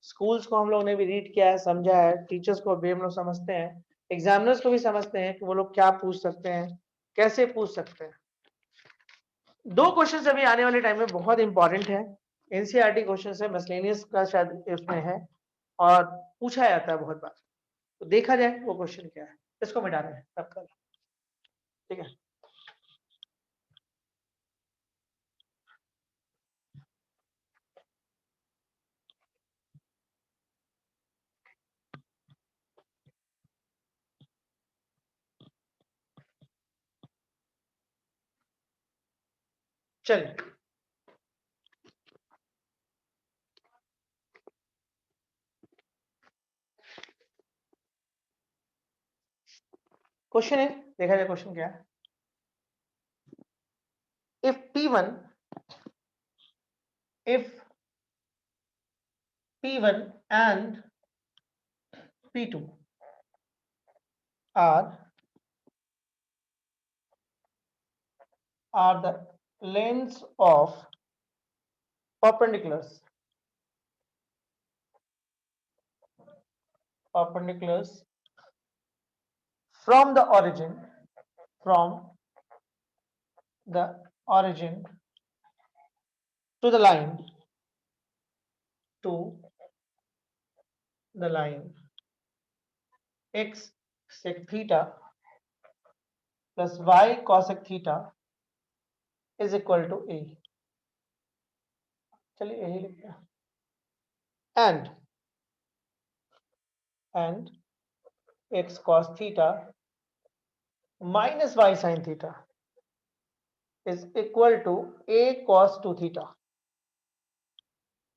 स्कूल्स को हम लोग ने भी रीड किया है, समझा है, टीचर्स को भी हम लोग समझते हैं, एग्जामिनर्स को भी समझते हैं कि वो लोग क्या पूछ सकते हैं, कैसे पूछ सकते हैं। 2 क्वेश्चन अभी आने वाले टाइम में बहुत इंपॉर्टेंट है, एनसीईआरटी क्वेश्चन है, मिसलेनियस का शायद इसमें है और पूछा जाता है बहुत बार, तो देखा जाए वो क्वेश्चन क्या है, इसको मिटा रहे हैं तब तक, ठीक है। चलिए, क्वेश्चन है, देखा जाए क्वेश्चन क्या है। If P1 and P2 are the lengths of perpendiculars from the origin to the line x sec theta plus y cosec theta is equal to a, चलिए यही लिखते हैं, and x cos theta minus y sin theta is equal to a cos 2 theta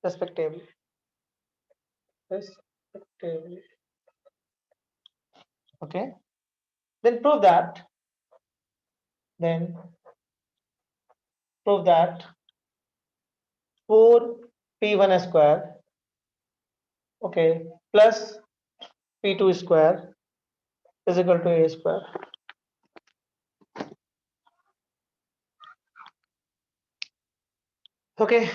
respectively. Okay, then prove that 4p1 square, okay, plus p2 square is equal to a square. Okay,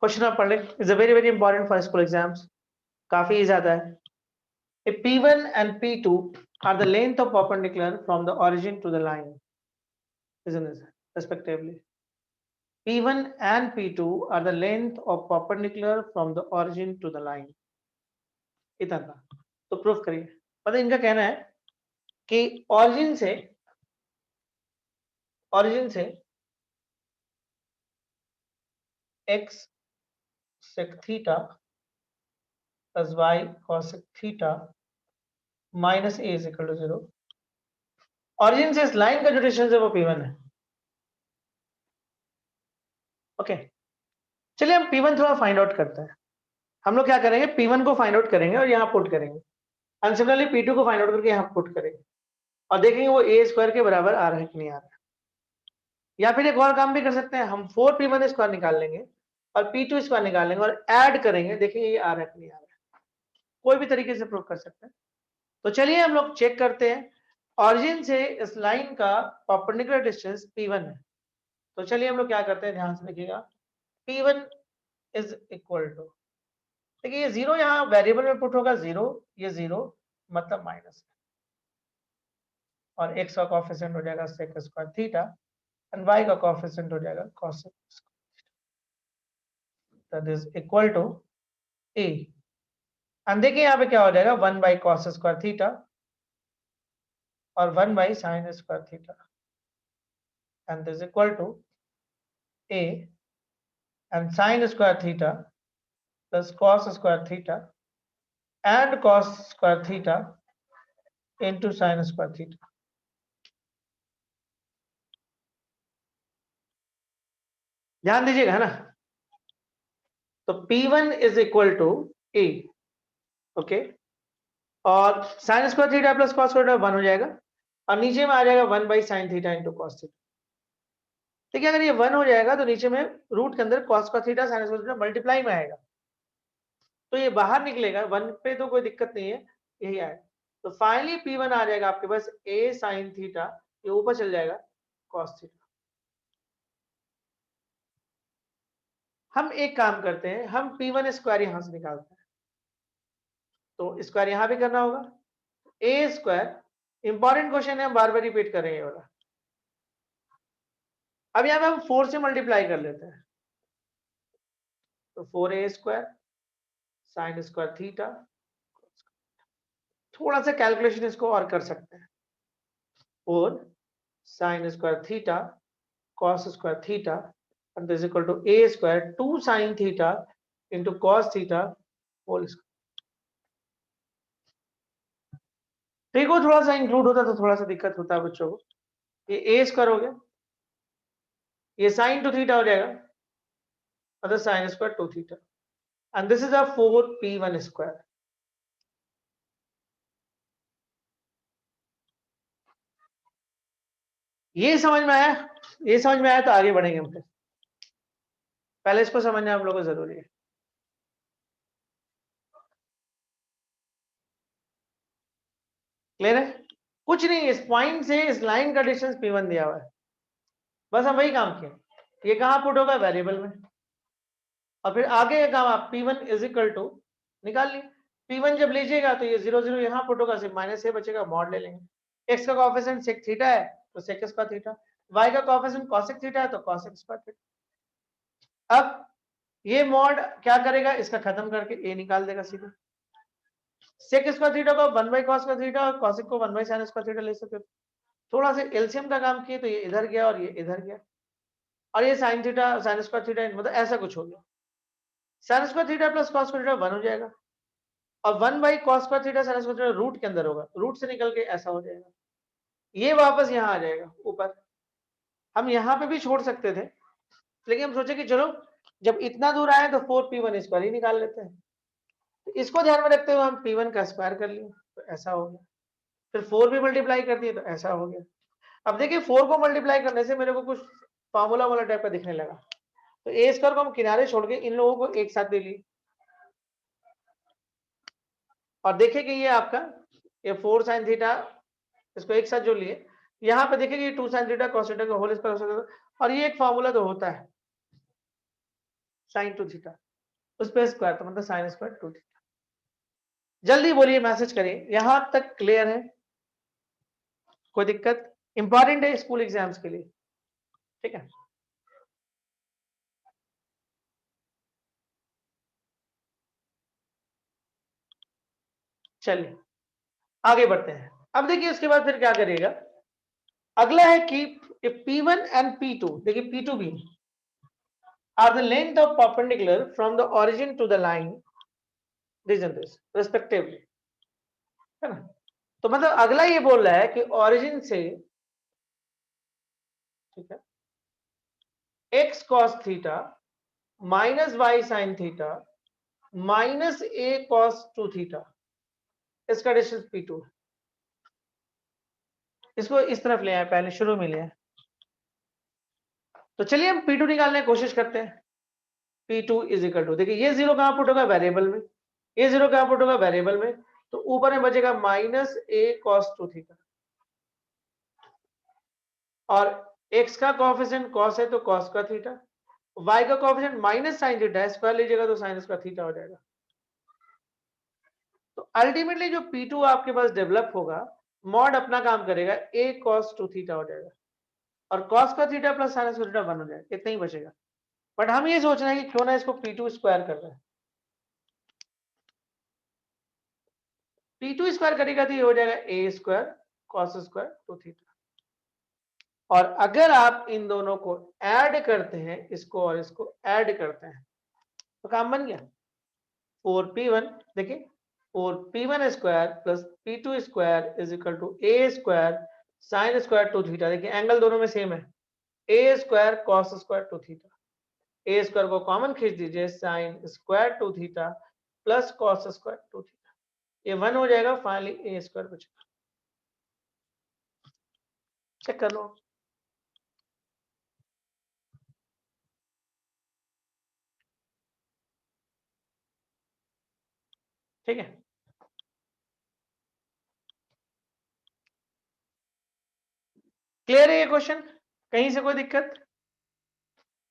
question आप पढ़ ले, is a very very important for school exams, काफी ज्यादा है। If P1 and P2 are the length of perpendicular from the origin to the line, isn't it, respectively? P1 and P2 are the length of perpendicular from the origin to the line. इतना था, तो proof करिए। मतलब इनका कहना है कि origin से x sec theta plus y cosec theta minus a is equal to 0। origin से इस लाइन का जो डिस्टेंस है वो P1 है। ओके, चलिए हम P1 थोड़ा फाइंड आउट करते हैं। हम लोग क्या करेंगे, P1 को फाइंड आउट करेंगे और यहाँ पुट करेंगे, एंड सिमिलरली P2 को फाइंड आउट करके यहाँ पुट करेंगे और देखेंगे वो a स्क्वायर के बराबर आ रहा है कि नहीं आ रहा है। या फिर एक और काम भी कर सकते हैं, हम 4P1 स्क्वायर निकाल लेंगे और P2 स्क्वायर निकाल लेंगे और ऐड करेंगे, देखेंगे ये आ रहा है कि नहीं आ रहा है। कोई भी तरीके से प्रूव कर सकते हैं। तो चलिए हम लोग चेक करते हैं, ऑरिजिन से इस लाइन का परपेंडिकुलर डिस्टेंस P1 है। तो चलिए हम लोग क्या करते हैं, ध्यान से देखिएगा, P1 इज इक्वल टू, देखिए ये 0 यहाँ वेरिएबल में पुट होगा, 0 ये 0 मतलब माइनस, और x का कोएफिशिएंट हो जाएगा sec square theta and y का कोएफिशिएंट हो जाएगा cos that is equal to a। And देखिए यहाँ पे क्या हो जाएगा, 1 बाई cos स्क्वायर थीटा और 1 by sin square theta and this equal to a and sin square theta plus cos square theta and cos square theta into sin square theta। ध्यान दीजिएगा, है ना। तो P1 is equal to a, okay, और sin square theta plus cos square theta 1 हो जाएगा और नीचे में आ जाएगा 1 by sin theta into cos theta. देखिए अगर ये 1 हो जाएगा तो नीचे में रूट के अंदर cos square theta sin square theta multiply में आएगा, तो ये बाहर निकलेगा 1 पे, तो कोई दिक्कत नहीं है, यही आएगा। तो फाइनली P1 आ जाएगा आपके पास a sin थीटा, ये ऊपर चल जाएगा cos थीटा। हम एक काम करते हैं, हम P1 स्क्वायर यहां से निकालते हैं, तो स्क्वायर यहां भी करना होगा, a स्क्वायर, इंपॉर्टेंट क्वेश्चन है, बार बार रिपीट कर रहे हैं वाला। अब यहां पे हम 4 से मल्टीप्लाई कर लेते हैं, तो 4a square sine square theta, थोड़ा सा कैलकुलेशन इसको और कर सकते हैं, और sign square theta cos square theta and this is equal to a square 2 sin theta into cos theta whole square। देखो थोड़ा सा इंक्लूड होता तो थोड़ा सा दिक्कत होता है बच्चों को, ये a स्क्वायर हो गया, ये sin 2 थीटा हो जाएगा, मतलब sin square 2 theta, and this is a 4p1 square. ये समझ में आया, ये समझ में आया तो आगे बढ़ेंगे हम फिर, पहले इसको समझना हम लोगों को जरूरी है। क्लियर है, कुछ नहीं, इस पॉइंट से इस लाइन का डिस्टेंस P1 दिया हुआ है, बस हम वही काम किए। ये कहां पुट होगा, वेरिएबल में, और फिर आगे का काम आप P1 इज इक्वल टू निकाल लिए। P1 जब लीजिएगा तो ये 0 0 यहाँ पुट होगा, सिर्फ माइनस से बचेगा, मॉड ले लेंगे। x का कोएफिशिएंट sec थीटा है तो sec स्क्वायर थीटा, y का कोएफिशिएंट cosec थीटा है तो cosec स्क्वायर थीटा। अब ये मॉड क्या करेगा, इसका खत्म करके a निकाल देगा सीधा। sec स्क्वायर थीटा को 1 बाई cos स्क्वायर थीटा और cosec को 1 बाई sin स्क्वायर थीटा ले सकते हो। थोड़ा सा एलसीएम का काम किए तो ये इधर गया और ये इधर गया, और ये sin theta sin square theta मतलब ऐसा कुछ हो गया, sin square theta plus cos square theta 1 हो जाएगा, और 1 by cos square theta sin square theta root के अंदर होगा, रूट से निकल के ऐसा हो जाएगा, ये वापस यहाँ आ जाएगा ऊपर। हम यहाँ पे भी छोड़ सकते थे, लेकिन हम सोचे कि चलो जब इतना दूर आए तो 4p1 स्क्वायर ही निकाल लेते हैं, तो इसको ध्यान में रखते हुए हम P1 का स्क्वायर कर लिए, तो ऐसा हो गया। फिर 4 भी मल्टीप्लाई कर दिए तो ऐसा हो गया। अब देखिए 4 को मल्टीप्लाई करने से मेरे को कुछ फार्मूला वाला टाइप का दिखने लगा, तो ए स्क्वायर को हम किनारे छोड़ के इन लोगों को एक साथ ले लिए, और देखिए कि ये आपका ये 4 sin थीटा, इसको एक साथ जो लिए, यहाँ पे देखिए कि 2 sin थीटा cos थीटा का होल स्क्वायर, और ये एक फार्मूला तो होता है, साइन 2 थीटा, उस पे स्क्वायर तो मतलब साइन स्क्वायर 2 थीटा। जल्दी बोलिए, मैसेज करिए, यहां तक क्लियर है? कोई दिक्कत? इंपॉर्टेंट है स्कूल एग्जाम्स के लिए, ठीक है। चलिए आगे बढ़ते हैं। अब देखिए उसके बाद फिर क्या करिएगा, अगला है कि P1 एंड P2, देखिए P2 भी are the length of perpendicular from the origin to the line respectively, है ना। तो मतलब अगला ये बोल रहा है कि origin से, ठीक है, x cos theta minus y sin theta minus a cos 2 theta, इसका डिस्टेंस P2 है। इसको इस तरफ ले आए, पहले शुरू में ले आए। तो चलिए हम P2 निकालने की कोशिश करते हैं। P2 इज इक्वल टू, देखिए ये जीरो कहां पुट होगा, वेरिएबल में, ये जीरो कहां पुट होगा, वेरिएबल में, तो ऊपर में बचेगा माइनस a cos 2 थीटा, और x का कोएफिशिएंट cos है तो cos का थीटा, y का coefficient minus sin theta, square लीजिएगा तो sin इसका थीटा हो जाएगा। तो अल्टीमेटली जो P2 आपके पास डेवलप होगा, मॉड अपना काम करेगा, a cos 2 थीटा हो जाएगा, और cos का थीटा प्लस sin का थीटा 1 हो जाएगा, इतना ही बचेगा। बट हम ये सोच रहे हैं कि क्यों ना इसको P2 स्क्वायर कर रहे हैं, P2 स्क्वायर करेगा तो ये हो जाएगा a square cos square 2 theta. और अगर आप इन दोनों को ऐड करते हैं, इसको और इसको ऐड करते हैं, तो काम बन गया। 4p1, देखिए 4p1 square plus p2 square is equal to a square sine square 2 theta, देखिए एंगल दोनों में सेम है, a square cos square 2 theta, a square को कॉमन खींच दीजिए, sine square 2 theta plus cos square 2 theta, ये 1 हो जाएगा, फाइनली a स्क्वायर बचेगा। चेक कर लो, ठीक है। क्लियर है ये क्वेश्चन? कहीं से कोई दिक्कत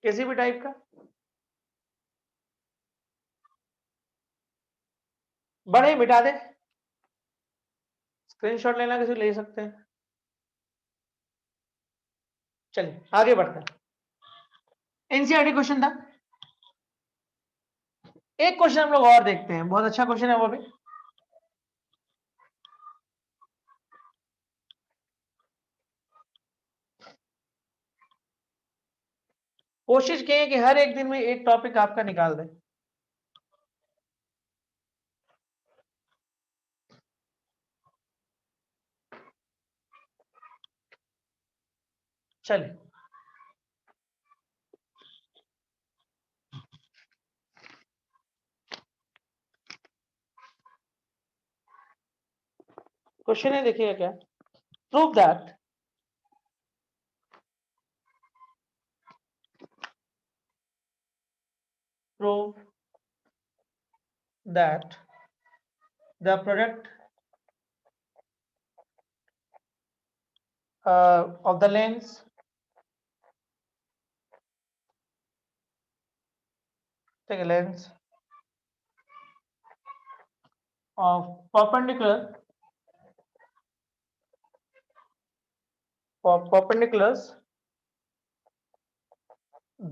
किसी भी टाइप का? बड़े मिटा दे, स्क्रीनशॉट लेना किसी ले सकते हैं। चलिए आगे बढ़ते हैं। एनसीईआरटी क्वेश्चन था, एक क्वेश्चन हम लोग और देखते हैं, बहुत अच्छा क्वेश्चन है वो भी। कोशिश किए कि हर एक दिन में एक टॉपिक आपका निकाल दें। चलिए क्वेश्चन है, देखिएगा क्या, prove that prove that the product of the lengths take a length of perpendiculars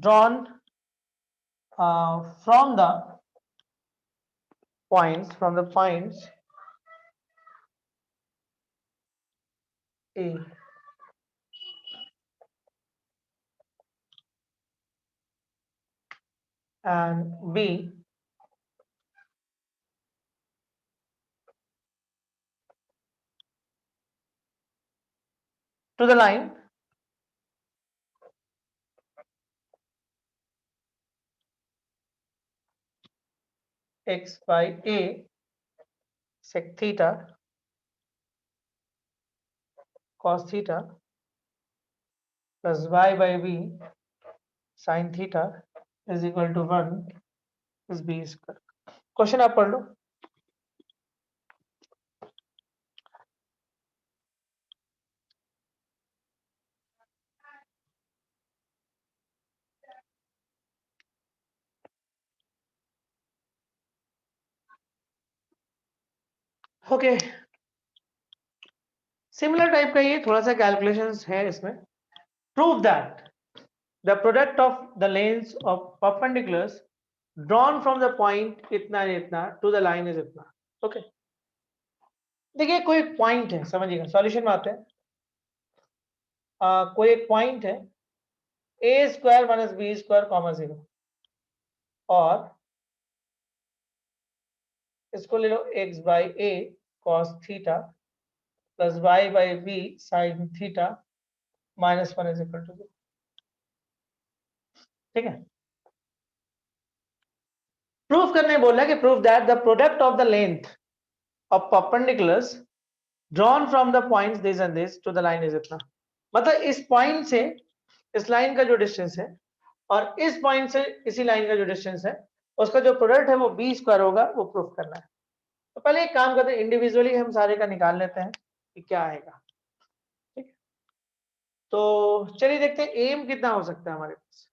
drawn from the points A and B to the line x by A sec theta cos theta plus y by B sin theta is equal to 1 is B square। Question आप पढ़ लो। Okay, similar type का ये थोड़ा सा calculations है इसमें। Prove that the product of the lens of perpendiculars drawn from the point इतना to the line is इतना। ओके, देखिए कोई पॉइंट है, समझिएगा, सॉल्यूशन में आते हैं। कोई एक पॉइंट है A square minus B square comma 0, और इसको ले लो x by A cos theta plus y by B sine theta minus 1 is equal to 0। ठीक है, प्रूफ करने बोल रहा है कि proof that the product of the length of perpendiculars drawn from the points this and this to the line is इतना। मतलब इस पॉइंट से इस लाइन का जो डिस्टेंस है और इस पॉइंट से इसी लाइन का जो डिस्टेंस है उसका जो प्रोडक्ट है वो बी स्क्वायर होगा, वो प्रूफ करना है। तो पहले एक काम करते हैं, इंडिविजुअली हम सारे का निकाल लेते हैं कि क्या आएगा। ठीक है, तो चलिए देखते हैं एम कितना हो सकता है हमारे पास।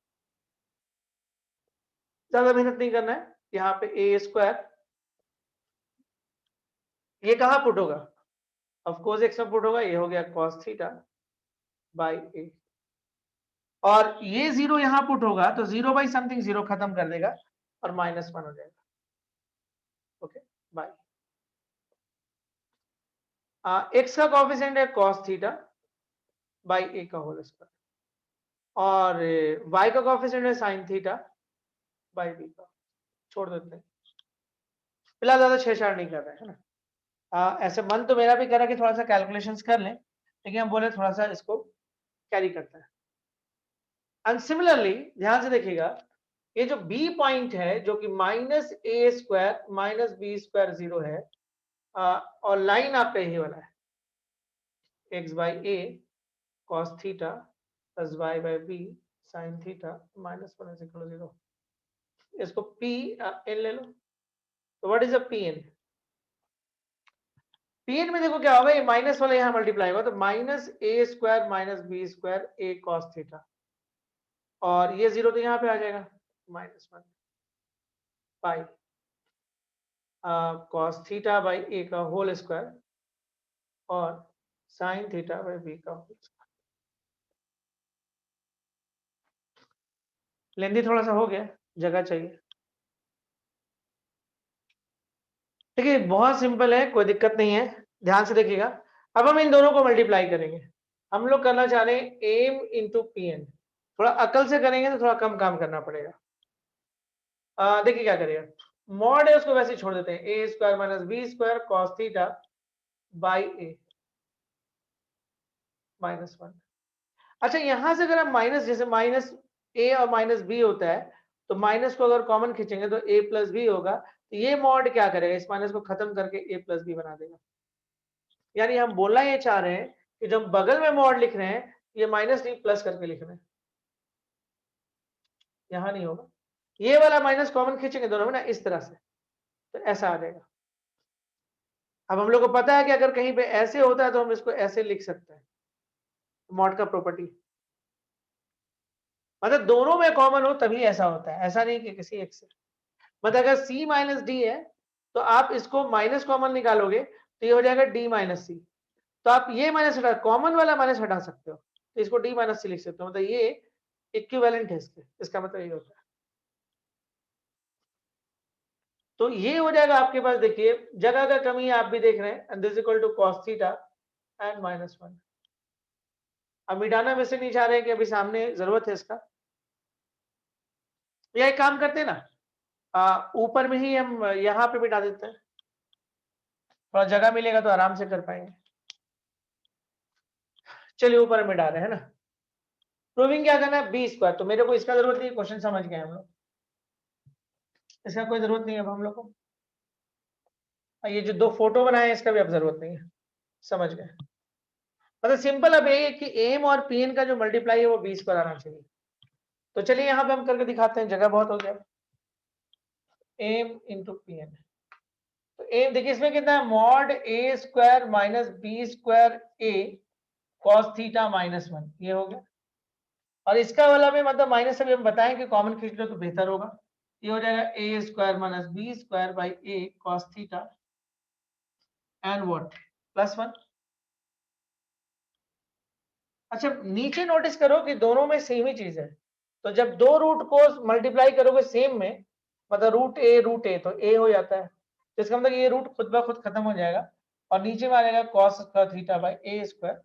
ज्यादा मेहनत नहीं करना है, यहाँ पे ए स्क्वायर ये कहाँ पुट होगा, ऑफ कोर्स एक्स में पुट होगा, ये हो गया cos थीटा बाई ए, और ये 0 यहां पुट होगा तो 0 बाई समथिंग 0 खत्म कर देगा और -1 हो जाएगा। ओके, बाई एक्स का कोएफिशिएंट है cos थीटा बाई ए का होल स्क्वायर, और y का कोएफिशिएंट है sin थीटा बाई बी का। छोड़ देते हैं, फिलहाल ज्यादा छेड़छाड़ नहीं कर रहे हैं, है ना। ऐसे मन तो मेरा भी करा कि थोड़ा सा कैलकुलेशंस कर लें, लेकिन हम बोले थोड़ा सा इसको कैरी करते हैं। एंड सिमिलरली ध्यान से देखिएगा, ये जो बी पॉइंट है जो कि minus A square minus B square 0 है, और लाइन आपका यही वाला है x by A cos theta plus y by B sin theta -1 is equal to 0। इसको p n ले लो, तो what is a P N. P N में देखो क्या होगा, ये माइनस वाला यहाँ मल्टीप्लाई होगा, तो minus A square minus B square A cos theta, और ये 0 तो यहाँ पे आ जाएगा -1 पाई cos थीटा बाई ए का होल स्क्वायर और sin थीटा बाई बी का होल स्क्वायर। लेंदी थोड़ा सा हो गया, जगह चाहिए। देखिए बहुत सिंपल है, कोई दिक्कत नहीं है, ध्यान से देखिएगा। अब हम इन दोनों को मल्टीप्लाई करेंगे। हम लोग करना चाह रहे हैं एम इंटू पी एन, थोड़ा अकल से करेंगे तो थोड़ा कम काम करना पड़ेगा। देखिए क्या करेगा, मॉड है उसको वैसे ही छोड़ देते हैं, A square minus B square cos theta by A -1। अच्छा, यहां से अगर हम माइनस, जैसे माइनस ए और माइनस बी होता है, तो माइनस को अगर कॉमन खींचेंगे तो ए प्लस बी होगा, तो ये मॉड क्या करेगा, इस माइनस को खत्म करके ए प्लस बी बना देगा। यानी हम बोलना ये चाह रहे हैं कि जब बगल में मॉड लिख रहे हैं, ये माइनस नहीं प्लस करके लिख रहे हैं, यहां नहीं होगा। ये वाला माइनस कॉमन खींचेंगे दोनों में ना, इस तरह से, तो ऐसा आ जाएगा। अब हम लोग को पता है कि अगर कहीं पे ऐसे होता है तो हम इसको ऐसे लिख सकते हैं, मॉड का प्रॉपर्टी, मतलब दोनों में कॉमन हो तभी ऐसा होता है, ऐसा नहीं कि किसी एक से। मतलब अगर c माइनस डी है तो आप इसको माइनस कॉमन निकालोगे तो ये हो जाएगा d माइनस सी, तो आप ये माइनस हटा, कॉमन वाला माइनस हटा सकते हो, तो इसको d माइनस सी लिख सकते हो, मतलब ये इक्विवेलेंट है इसके, इसका मतलब ये होता है। तो ये हो जाएगा आपके पास, देखिए जगह का कमी है, आप भी देख रहे हैं, and this equal to cos theta and -1। अब मिटाना वैसे नहीं चाह रहे हैं कि अभी सामने जरूरत है इसका, या एक काम करते हैं ना, ऊपर में ही हम यहाँ पे मिटा देते हैं, थोड़ा जगह मिलेगा तो आराम से कर पाएंगे। चलिए ऊपर मिटा रहे हैं ना, प्रूविंग क्या करना है, बी स्क्वायर, तो मेरे को इसका जरूरत नहीं, क्वेश्चन समझ गए हम लोग, इसका कोई जरूरत नहीं है अब हम लोग को। ये जो दो फोटो बनाए हैं इसका भी अब जरूरत नहीं है, समझ गए। मतलब सिंपल अब ये है कि एम और पी एन का जो मल्टीप्लाई है वो बी स्क्वायर आना चाहिए। तो चलिए यहाँ पे हम करके दिखाते हैं, जगह बहुत हो गया। एम इंटू पी एन, तो एम देखिए इसमें कितना है, mod A square minus B square A cos theta -1, ये हो गया। और इसका वाला भी मतलब माइनस, अभी हम बताएं कि कॉमन खींच लो तो बेहतर होगा, ये हो जाएगा A square minus B square by A cos theta and what +1। अच्छा नीचे नोटिस करो कि दोनों में सेम ही चीज है, तो जब दो रूट को मल्टीप्लाई करोगे सेम में, मतलब रूट ए तो ए हो जाता है, तो इसका मतलब ये रूट खुद ब खुद खत्म हो जाएगा और नीचे में आ जाएगा cos square theta by A square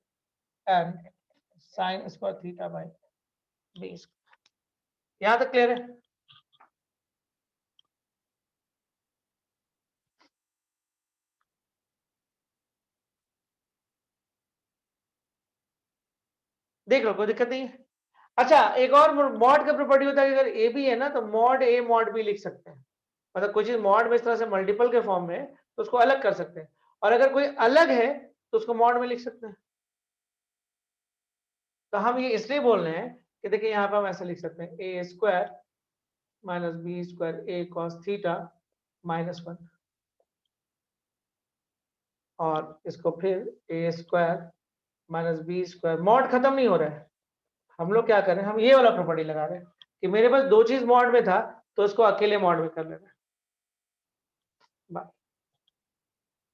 and sine square theta by B square. यहां तक क्लियर है? देख लो कोई दिक्कत नहीं है। अच्छा एक और मॉड का प्रॉपर्टी होता है कि अगर ए भी है ना तो मॉड ए मॉड बी लिख सकते हैं, मतलब कोई चीज मॉड में इस तरह से मल्टीपल के फॉर्म में तो उसको अलग कर सकते हैं, और अगर कोई अलग है तो उसको मॉड में लिख सकते हैं। तो हम ये इसलिए बोल रहे हैं कि देखिए यहाँ पे हम ऐसे लिख सकते हैं A square minus B square A cos theta -1, और इसको फिर A square minus B square, mod खत्म नहीं हो रहा है, हम लोग क्या कर रहे हैं, हम ये वाला प्रॉपर्टी लगा रहे हैं कि मेरे पास दो चीज मॉड में था तो उसको अकेले मॉड में कर लेना है।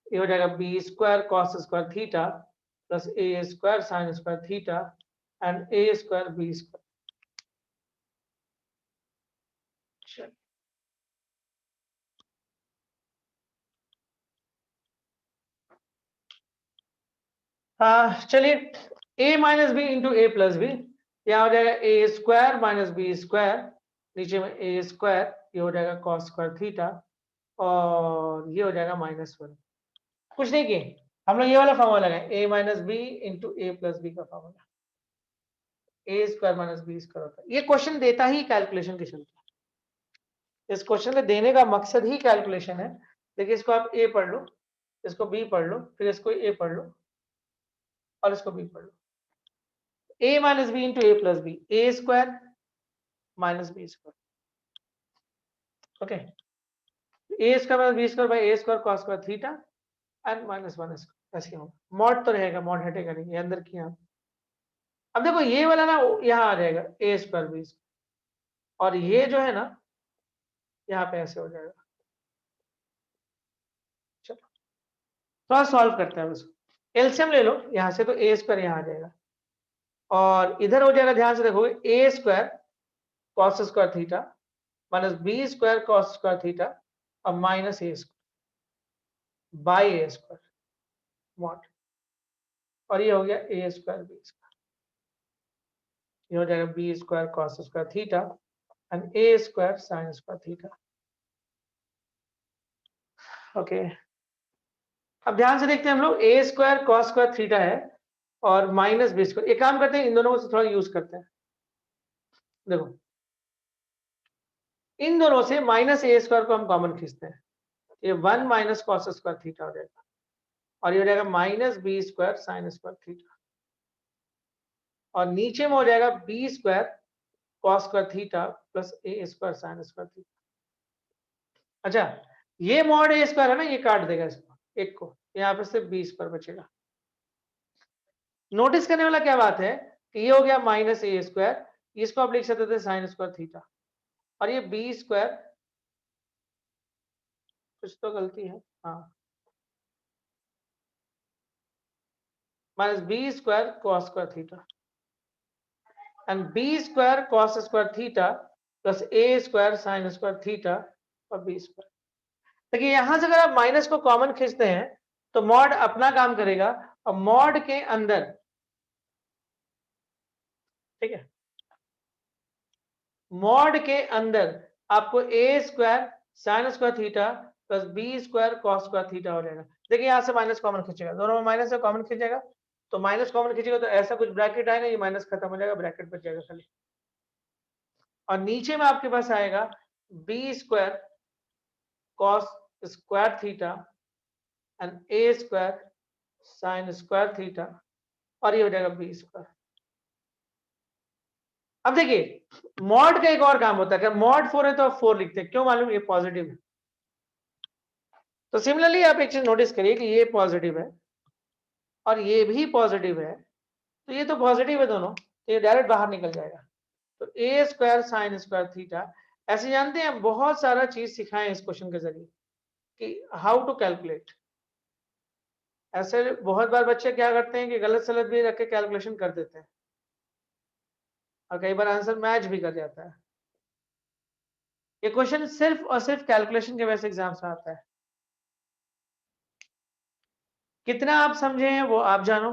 ये हो जाएगा B square cos square theta plus A square sine square theta and A square B square. चलिए a minus B into A plus B, यहाँ हो जाएगा A square minus B square, नीचे में ए स्क्वायर, ये हो जाएगा कॉस स्क्वायर थीटा और ये हो जाएगा -1। कुछ नहीं किए हम लोग, ये वाला फॉर्मूला लगाए a minus B into A plus B का formula, A square minus B square होता है। ये क्वेश्चन देता ही कैलकुलेशन की क्षमता, इस क्वेश्चन में देने का मकसद ही कैलकुलेशन है। देखिए इसको आप ए पढ़ लो, इसको बी पढ़ लो, फिर इसको ए पढ़ लो और इसको बी पढ़ लो। a minus B into A plus B, A square minus B square, okay, A square minus B square by A square cos square theta and -1 square, ऐसे होगा। मॉड तो रहेगा, मॉड हटेगा नहीं, ये अंदर किया। अब देखो ये वाला ना यहाँ आ जाएगा ए स्क्वायर बी स्क्वायर, और ये जो है ना यहाँ पे ऐसे हो जाएगा। चलो थोड़ा सॉल्व करते हैं उसको, एलसीएम ले लो यहाँ से, तो ए स्क्वायर यहाँ आ जाएगा और इधर हो जाएगा, ध्यान से देखोगे A square cos square theta minus B square cos square theta और minus A square by A square mod, और ये हो गया ए स्क्वायर बी स्क्वायर, ये हो जाएगा B square cos square theta and A square sine square theta, okay. अब ध्यान से देखते हैं हम लोग, A square cos square theta है और माइनस बी स्क्वायर, एक काम करते हैं इन दोनों को थोड़ा यूज करते हैं। देखो इन दोनों से माइनस ए स्क्वायर को हम कॉमन खींचते हैं, ये 1 माइनस कॉस स्क्वायर थीटा हो जाएगा और ये हो जाएगा minus B square sine square theta, और नीचे में हो जाएगा B square cos square theta plus A square sine square theta. अच्छा ये मॉड ए स्क्वायर है ना, ये काट देगा इसको, एक को, यहाँ पे सिर्फ बी स्क्वायर बचेगा। नोटिस करने वाला क्या बात है कि ये हो गया माइनस ए स्क्वायर, इसको आप लिख सकते थे साइन स्क्वायर थीटा, और ये बी स्क्वायर, कुछ तो गलती है, हाँ, minus B square cos square theta and B square cos square theta plus A square sine square theta और बी स्क्वायर। देखिए यहां से अगर आप माइनस को कॉमन खींचते हैं तो मॉड अपना काम करेगा, और मॉड के अंदर, ठीक है, मॉड के अंदर आपको A square sine square theta plus B square cos square theta हो जाएगा। देखिए यहां से माइनस कॉमन खींचेगा, दोनों में माइनस से कॉमन खींचेगा, तो माइनस कॉमन खींचेगा तो ऐसा कुछ ब्रैकेट आएगा, ये माइनस खत्म हो जाएगा, ब्रैकेट बच जाएगा खाली, और नीचे में आपके पास आएगा B square cos square theta and A square sine square theta, और ये हो जाएगा बी स्क्वायर। अब देखिए मॉड का एक और काम होता है, अगर मॉड 4 है तो आप 4 लिखते हैं, क्यों मालूम, ये पॉजिटिव है। तो सिमिलरली आप एक चीज नोटिस करिए कि ये पॉजिटिव है और ये भी पॉजिटिव है, तो ये तो पॉजिटिव है दोनों, तो ये डायरेक्ट बाहर निकल जाएगा। तो ए स्क्वायर साइन स्क्वायर थीटा, ऐसे जानते हैं बहुत सारा चीज सिखाए इस क्वेश्चन के जरिए कि हाउ टू कैलकुलेट। ऐसे बहुत बार बच्चे क्या करते हैं कि गलत सलत भी रख के कैलकुलेशन कर देते हैं और कई बार आंसर मैच भी कर जाता है। ये क्वेश्चन सिर्फ और सिर्फ कैलकुलेशन के वैसे एग्जाम में आता है। कितना आप समझे हैं वो आप जानो,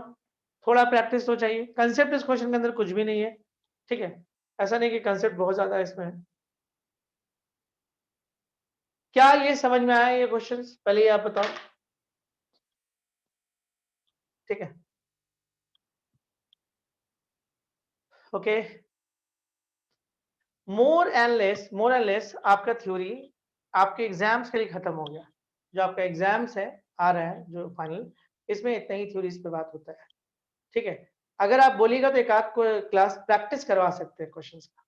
थोड़ा प्रैक्टिस तो चाहिए। कंसेप्ट इस क्वेश्चन के अंदर कुछ भी नहीं है, ठीक है, ऐसा नहीं कि कंसेप्ट बहुत ज्यादा इसमें है। क्या ये समझ में आया ये क्वेश्चंस, पहले ये आप बताओ, ठीक है, ओके। मोर एंड लेस आपका थ्योरी आपके एग्जाम्स के लिए खत्म हो गया। जो आपका एग्जाम्स है आ रहा है जो फाइनल, इसमें इतना ही थ्योरी इस पे बात होता है, ठीक है। अगर आप बोलिएगा तो एक आध क्लास प्रैक्टिस करवा सकते हैं क्वेश्चंस का,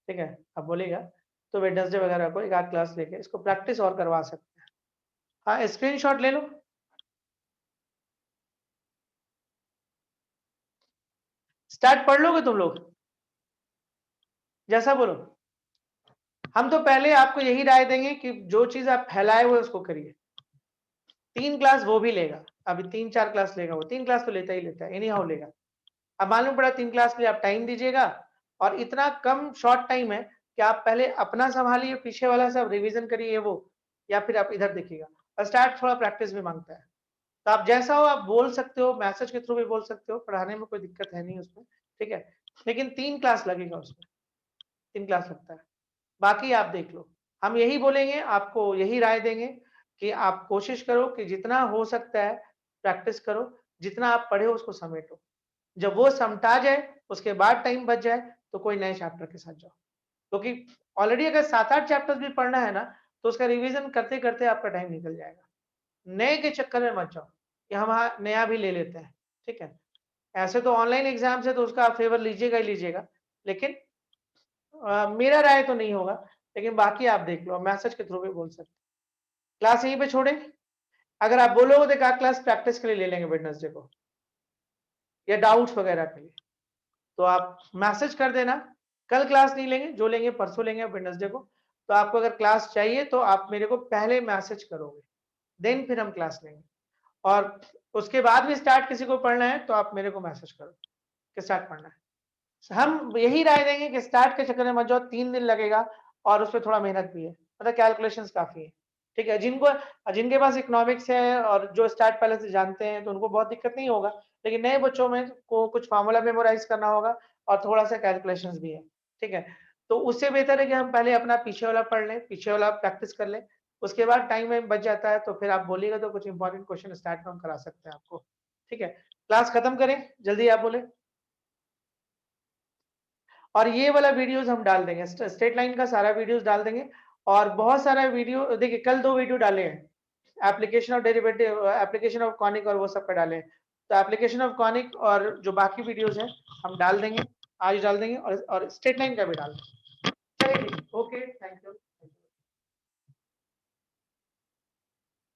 ठीक है। आप बोलिएगा तो वेडनेसडे वगैरह को एक आध क्लास लेके इसको प्रैक्टिस और करवा सकते हैं। हाँ, स्क्रीनशॉट ले लो। स्टार्ट पढ़ लोगे तुम लोग, जैसा बोलो। हम तो पहले आपको यही राय देंगे कि जो चीज आप फैलाए हुए उसको करिए। 3 क्लास वो भी लेगा, अभी 3-4 क्लास लेगा, वो 3 क्लास तो लेता ही लेता है, एनी हाउ लेगा। अब मालूम पड़ा 3 क्लास के लिए आप टाइम दीजिएगा और इतना कम शॉर्ट टाइम है कि आप पहले अपना संभालिए, पीछे वाला सब रिवीजन करिए वो, या फिर आप इधर देखिएगा। और स्टार्ट थोड़ा प्रैक्टिस भी मांगता है, तो आप जैसा हो आप बोल सकते हो, मैसेज के थ्रू भी बोल सकते हो, पढ़ाने में कोई दिक्कत है नहीं उसमें, ठीक है। लेकिन 3 क्लास लगेगा उसमें, 3 क्लास लगता है, बाकी आप देख लो। हम यही बोलेंगे, आपको यही राय देंगे कि आप कोशिश करो कि जितना हो सकता है प्रैक्टिस करो, जितना आप पढ़े हो उसको समेटो। जब वो समटा जाए उसके बाद टाइम बच जाए तो कोई नए चैप्टर के साथ जाओ, क्योंकि ऑलरेडी अगर 7-8 चैप्टर्स भी पढ़ना है ना तो उसका रिवीजन करते करते आपका टाइम निकल जाएगा। नए के चक्कर में मत जाओ कि हम नया भी ले लेते हैं, ठीक है। ऐसे तो ऑनलाइन एग्जाम से तो उसका आप फेवर लीजिएगा ही लीजिएगा, लेकिन मेरा राय तो नहीं होगा, लेकिन बाकी आप देख लो, मैसेज के थ्रू भी बोल सकते। क्लास यहीं पे छोड़े, अगर आप बोलोगे तो एक क्लास प्रैक्टिस के लिए ले लेंगे वेडनेसडे को, या डाउट्स वगैरह के लिए, तो आप मैसेज कर देना। कल क्लास नहीं लेंगे, जो लेंगे परसों लेंगे वेडनेसडे को। तो आपको अगर क्लास चाहिए तो आप मेरे को पहले मैसेज करोगे, देन फिर हम क्लास लेंगे। और उसके बाद भी स्टार्ट किसी को पढ़ना है तो आप मेरे को मैसेज करो कि स्टार्ट पढ़ना है। हम यही राय देंगे कि स्टार्ट के चक्कर में मत जाओ, 3 दिन लगेगा और उसमें थोड़ा मेहनत भी है, मतलब कैलकुलेशंस काफी है, ठीक है। जिनके पास इकोनॉमिक्स है और जो स्टार्ट पहले से जानते हैं तो उनको बहुत दिक्कत नहीं होगा, लेकिन नए बच्चों में को कुछ फार्मूला मेमोराइज करना होगा और थोड़ा सा कैलकुलेशंस भी है, ठीक है। तो उससे बेहतर है कि हम पहले अपना पीछे वाला पढ़ लें, पीछे वाला प्रैक्टिस कर लें, उसके बाद टाइम वाइम बच जाता है तो फिर आप बोलिएगा तो कुछ इंपॉर्टेंट क्वेश्चन स्टार्ट में हम करा सकते हैं आपको, ठीक है। क्लास खत्म करें, जल्दी आप बोले। और ये वाला वीडियोस हम डाल देंगे, स्ट्रेट लाइन का सारा वीडियोस डाल देंगे। और बहुत सारा वीडियो देखिए, कल 2 वीडियो डाले हैं, application of derivative, application of conic और वो सब पे डाले हैं। तो एप्लीकेशन ऑफ कॉनिक और जो बाकी वीडियोस हैं हम डाल देंगे, आज डाल देंगे, और स्ट्रेट लाइन का भी डाल देंगे। चलिए, ओके, थैंक यू।